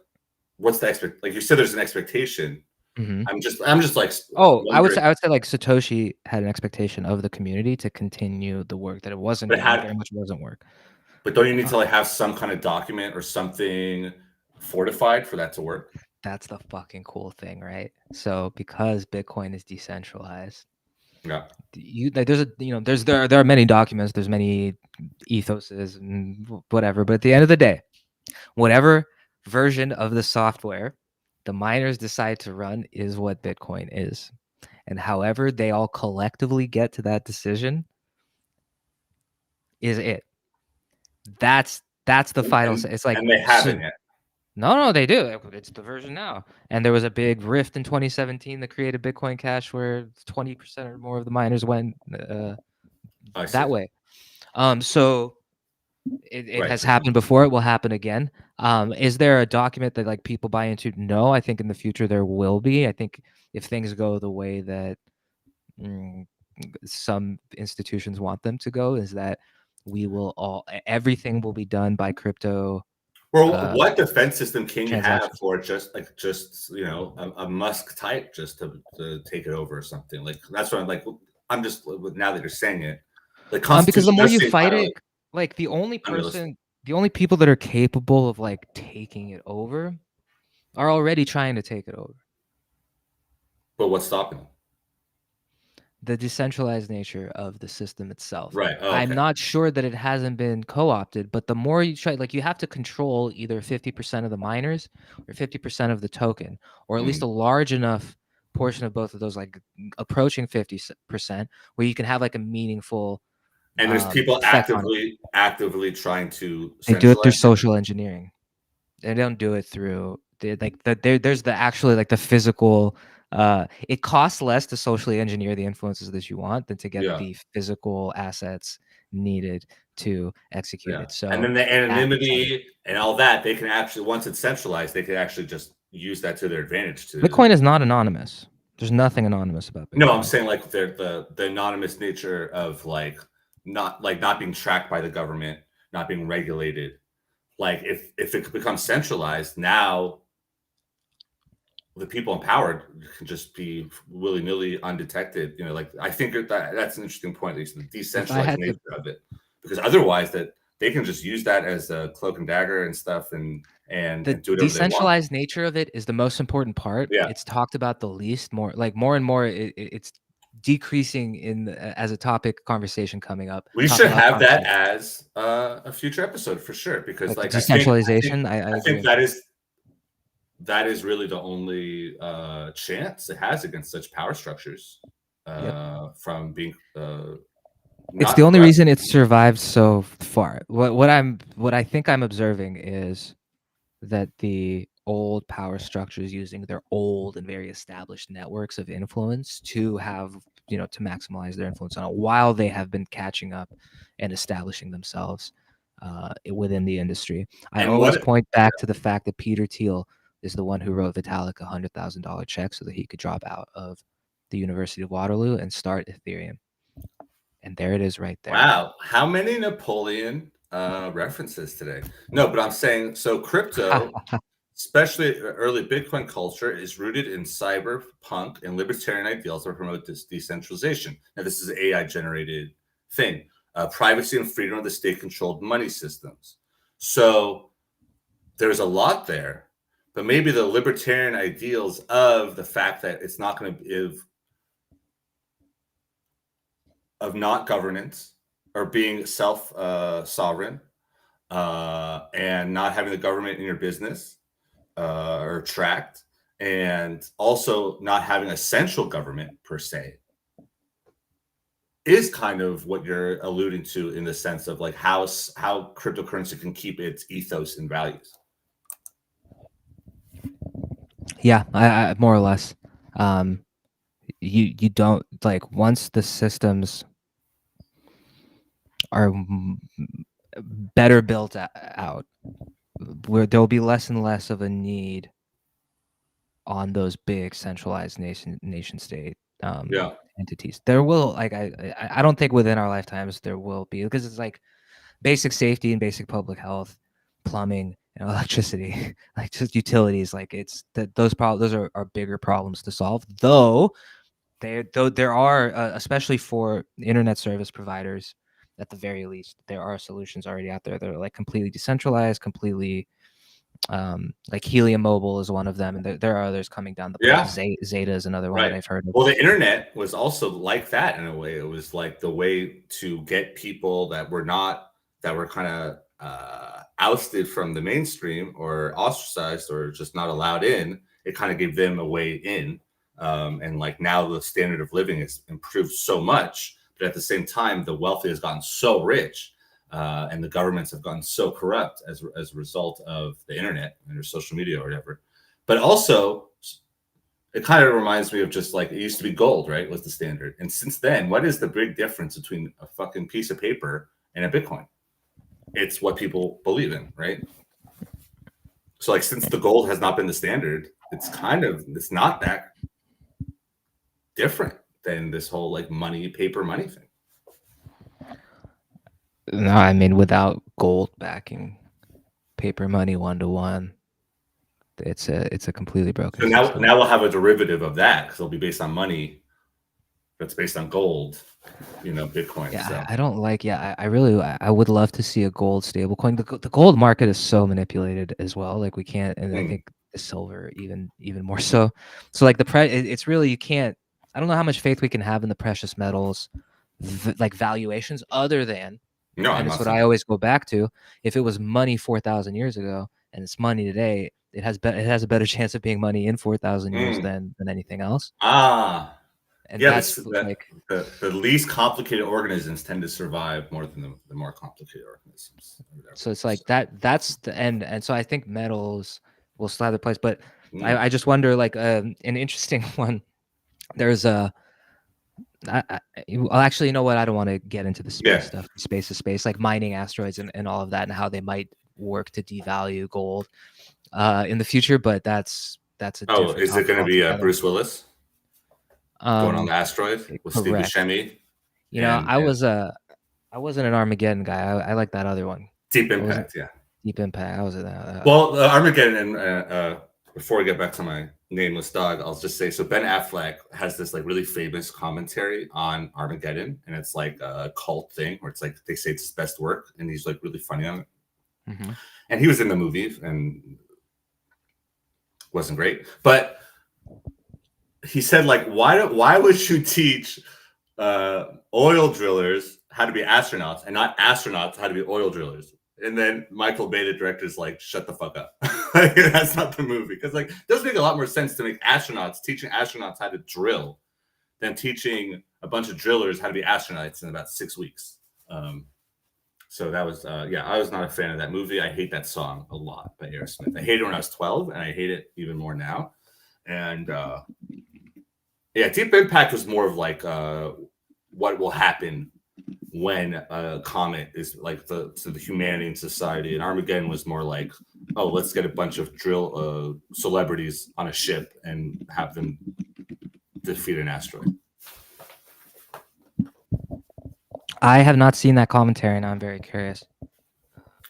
what's the expect? Like you said, there's an expectation. Mhm. I'm just like I would say like Satoshi had an expectation of the community to continue the work that it wasn't very much wasn't work. But don't you need to like have some kind of document or something fortified for that to work? That's the fucking cool thing, right? So because Bitcoin is decentralized, yeah, there are many documents, there's many ethoses and whatever, but at the end of the day, whatever version of the software the miners decide to run is what Bitcoin is. And however they all collectively get to that decision is it. That's the final. It's like, and they haven't yet. No, they do. It's the version now. And there was a big rift in 2017 that created Bitcoin Cash, where 20% or more of the miners went that way. So it has happened before. It will happen again. Is there a document that like people buy into? No, I think in the future there will be. I think if things go the way that some institutions want them to go, is that everything will be done by crypto. Well, what defense system can you have for just a Musk type just to take it over or something? Like that's what I'm just now that you're saying it, like because the more you fight it, like the only people that are capable of like taking it over are already trying to take it over. But what's stopping them? The decentralized nature of the system itself. Right. Oh, okay. I'm not sure that it hasn't been co-opted, but the more you try, like you have to control either 50% of the miners or 50% of the token, or at least a large enough portion of both of those, like approaching 50%, where you can have like a meaningful. And there's people actively trying to. They do it through social engineering. They don't do it through there's the physical. It costs less to socially engineer the influences that you want than to get the physical assets needed to execute it. So, and then the anonymity and all that, they can actually, once it's centralized, they can actually just use that to their advantage. Bitcoin is not anonymous. There's nothing anonymous about Bitcoin. No, I'm saying like the anonymous nature of not being tracked by the government, not being regulated. Like if it becomes centralized, now the people empowered can just be willy-nilly undetected. I think that's an interesting point, at least the decentralized nature of it, because otherwise that they can just use that as a cloak and dagger and stuff and the do it. Decentralized nature of it is the most important part. It's talked about the least. More and more it's decreasing as a topic conversation coming up. We should have that as a future episode for sure, because like decentralization, I think that is really the only chance it has against such power structures from being it's the only reason it's survived so far. What I think I'm observing is that the old power structures using their old and very established networks of influence to have to maximize their influence on it, while they have been catching up and establishing themselves within the industry. I always point back to the fact that Peter Thiel is the one who wrote Vitalik $100,000 check so that he could drop out of the University of Waterloo and start Ethereum. And there it is right there. Wow. How many Napoleon references today? No, but I'm saying, so crypto, especially early Bitcoin culture, is rooted in cyberpunk and libertarian ideals that promote this decentralization. Now, this is an AI-generated thing. Privacy and freedom of the state-controlled money systems. So there's a lot there. But maybe the libertarian ideals of the fact that it's not going to give of not governance or being self-sovereign and not having the government in your business or tracked, and also not having a central government per se, is kind of what you're alluding to in the sense of like how cryptocurrency can keep its ethos and values. Yeah, I more or less. You don't like once the systems are better built out, where there'll be less and less of a need on those big centralized nation state Yeah. entities. There will I don't think within our lifetimes there will be, because it's like basic safety and basic public health, plumbing and electricity, like just utilities. Like it's that those are bigger problems to solve. Though there are especially for internet service providers, at the very least, there are solutions already out there that are like completely decentralized, completely like Helium Mobile is one of them, and there are others coming down the pipe. Yeah. Zeta is another one that I've heard of. Well, the internet was also like that in a way. It was like the way to get people that were kind of ousted from the mainstream or ostracized or just not allowed in. It kind of gave them a way in. And like now the standard of living has improved so much, but at the same time, the wealthy has gotten so rich, and the governments have gotten so corrupt as a result of the internet and social media or whatever. But also, it kind of reminds me of just like it used to be gold, right? Was the standard. And since then, what is the big difference between a fucking piece of paper and a Bitcoin? It's what people believe in, right? So like since the gold has not been the standard, it's not that different than this whole like paper money thing. No, I mean without gold backing paper money 1-to-1, it's a completely broken. So now we'll have a derivative of that because it'll be based on money that's based on gold, Bitcoin. Yeah, so. I don't like. Yeah, I would love to see a gold stable coin. The gold market is so manipulated as well. Like we can't, and I think the silver even more so. So like it's really you can't. I don't know how much faith we can have in the precious metals, like valuations, other than. No, and it's what I always go back to. If it was money 4,000 years ago and it's money today, it has a better chance of being money in 4,000 years than anything else. And yeah, that's the least complicated organisms tend to survive more than the more complicated organisms. So it's like that's the end. And so I think metals will still have their place. But I just wonder, like an interesting one. There's actually, you know what? I don't want to get into the space stuff. Space is space, like mining asteroids and all of that, and how they might work to devalue gold in the future. But that's a different is it going to be Bruce Willis going on the asteroid with Steve Buscemi? I wasn't an Armageddon guy. I like that other one. Deep Impact, Deep Impact. I was well, Armageddon. And before I get back to my nameless dog, I'll just say, so Ben Affleck has this like really famous commentary on Armageddon, and it's like a cult thing where it's like they say it's his best work, and he's like really funny on it. Mm-hmm. And he was in the movie and wasn't great, but he said like, why would you teach oil drillers how to be astronauts and not astronauts how to be oil drillers? And then Michael Bay, the director, is like, shut the fuck up. That's not the movie. Because like, it does make a lot more sense to make teaching astronauts how to drill than teaching a bunch of drillers how to be astronauts in about 6 weeks. So that was, I was not a fan of that movie. I hate that song a lot by Aerosmith. I hated it when I was 12, and I hate it even more now. And Deep Impact was more of like what will happen when a comet is like to the humanity and society, and Armageddon was more like, oh, let's get a bunch of celebrities on a ship and have them defeat an asteroid. I have not seen that commentary, and I'm very curious.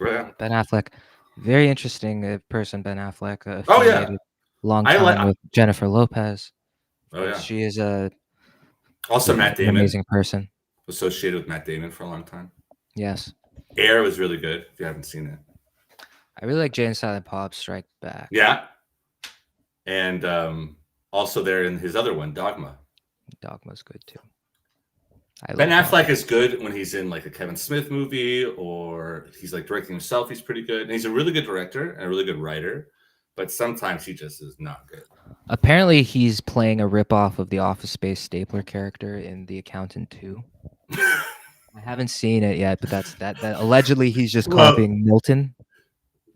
Yeah. Ben Affleck, very interesting person. Ben Affleck. Long time with Jennifer Lopez. Oh yeah, she is also Matt Damon, an amazing person. Associated with Matt Damon for a long time. Yes. Air was really good. If you haven't seen it, I really like Jay and Silent Bob Strike Back. Yeah, and also there in his other one, Dogma. Dogma's good too. Ben Affleck is good when he's in like a Kevin Smith movie or he's like directing himself. He's pretty good, and he's a really good director and a really good writer. But sometimes he just is not good. Apparently, he's playing a ripoff of the Office Space Stapler character in The Accountant 2. I haven't seen it yet, but that's that allegedly he's just copying Milton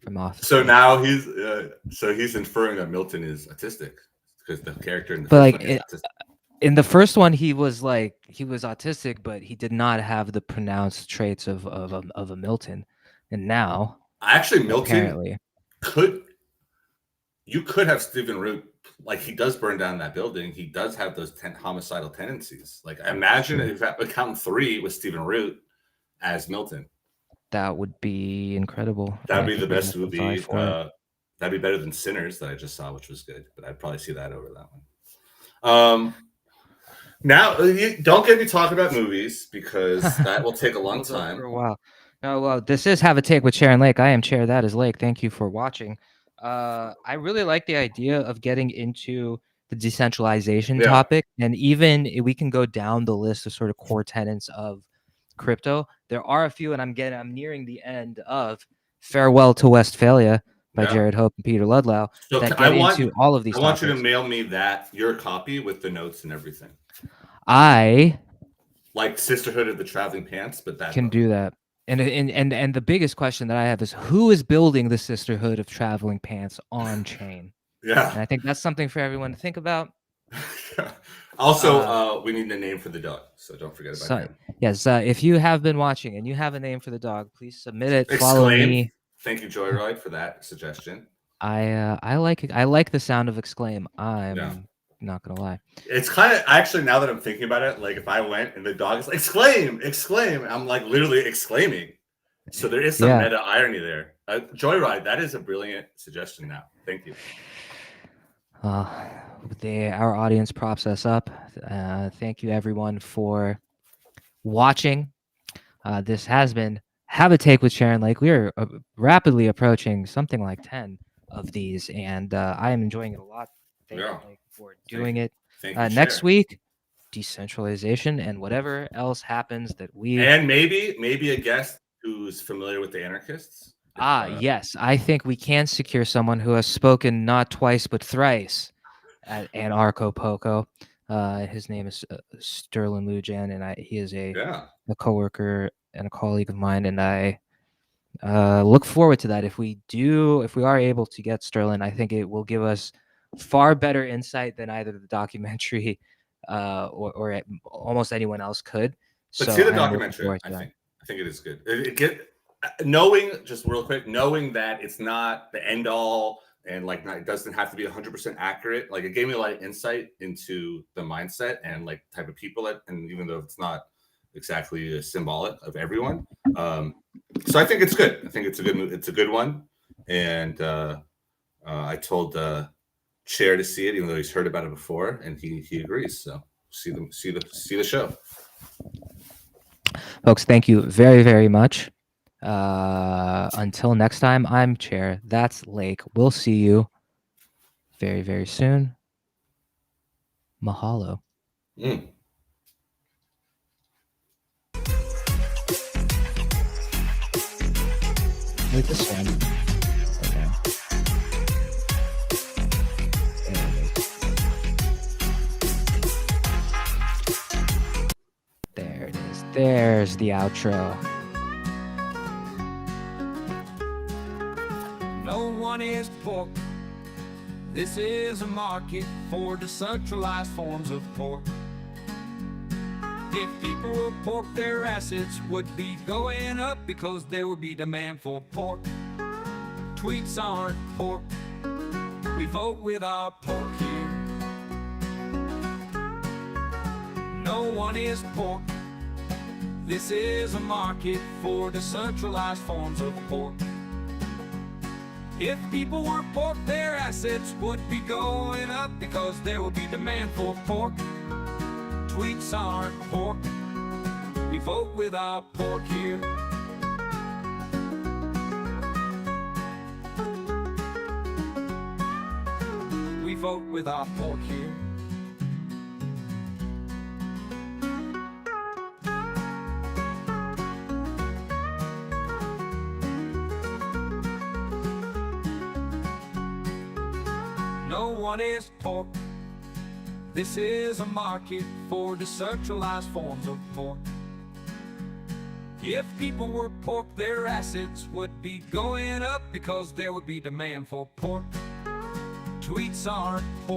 from Office. So now he's inferring that Milton is autistic because the character in the But first like one is autistic. in the first one, he was autistic, but he did not have the pronounced traits of a Milton. And now, Actually, Milton apparently, you could have Stephen Root, like he does burn down that building. He does have those homicidal tendencies. Like imagine if Accountant 3 was Stephen Root as Milton. that would be incredible. That'd I be the think we best have to vie movie. for it. That'd be better than Sinners that I just saw, which was good. But I'd probably see that over that one. Now, don't get me talking about movies because that will take a long time. For a while. No, well, this is Have a Take with Chair and Lake. I am Chair. That is Lake. Thank you for watching. I really like the idea of getting into the decentralization topic, and even we can go down the list of sort of core tenets of crypto. There are a few, and I'm nearing the end of Farewell to Westphalia by Jared Hope and Peter Ludlow. So that get into all of these. I want you to mail me your copy with the notes and everything. I like Sisterhood of the Traveling Pants, but that can do that. And the biggest question that I have is who is building the Sisterhood of Traveling Pants on chain? Yeah, and I think that's something for everyone to think about. Also, we need a name for the dog, so don't forget about that. Yes, if you have been watching and you have a name for the dog, please submit it. Follow me. Thank you, Joyride, for that suggestion. I like it. I like the sound of exclaim. I'm not gonna lie. It's kind of actually, now that I'm thinking about it, like if I went and the dog is like exclaim, I'm like literally exclaiming. So there is some meta irony there. Joyride, that is a brilliant suggestion. Now, thank you. Our audience props us up. Thank you everyone for watching. This has been Have a Take with Sharon Lake. We are rapidly approaching something like 10 of these, and I am enjoying it a lot. Thank you, Lake, for doing it. Next week, decentralization and whatever else happens that and maybe a guest who's familiar with the anarchists. Yes, I think we can secure someone who has spoken not twice but thrice at Anarcho Poco. His name is Sterling Lujan, and he is a coworker and a colleague of mine, and I look forward to that. If we are able to get Sterling, I think it will give us far better insight than either the documentary or almost anyone else could. But see the documentary. I think it is good. Knowing that it's not the end all, and like it doesn't have to be 100% accurate. Like it gave me a lot of insight into the mindset and like type of people and even though it's not exactly symbolic of everyone, so I think it's good. I think it's a good one, and I told Chair to see it, even though he's heard about it before, and he agrees. So see the show, folks. Thank you very, very much. Until next time, I'm Chair. That's Lake. We'll see you very, very soon. Mahalo. With this one. Okay. There it is. There's the outro. No one is pork. This is a market for decentralized forms of pork. If people were pork, their assets would be going up because there would be demand for pork. Tweets aren't pork. We vote with our pork here. No one is pork. This is a market for decentralized forms of pork. If people were pork, their assets would be going up because there would be demand for pork. Tweets aren't pork. We vote with our pork here. We vote with our pork here. No one is pork. This is a market for decentralized forms of pork. If people were pork, their assets would be going up because there would be demand for pork. Tweets aren't pork.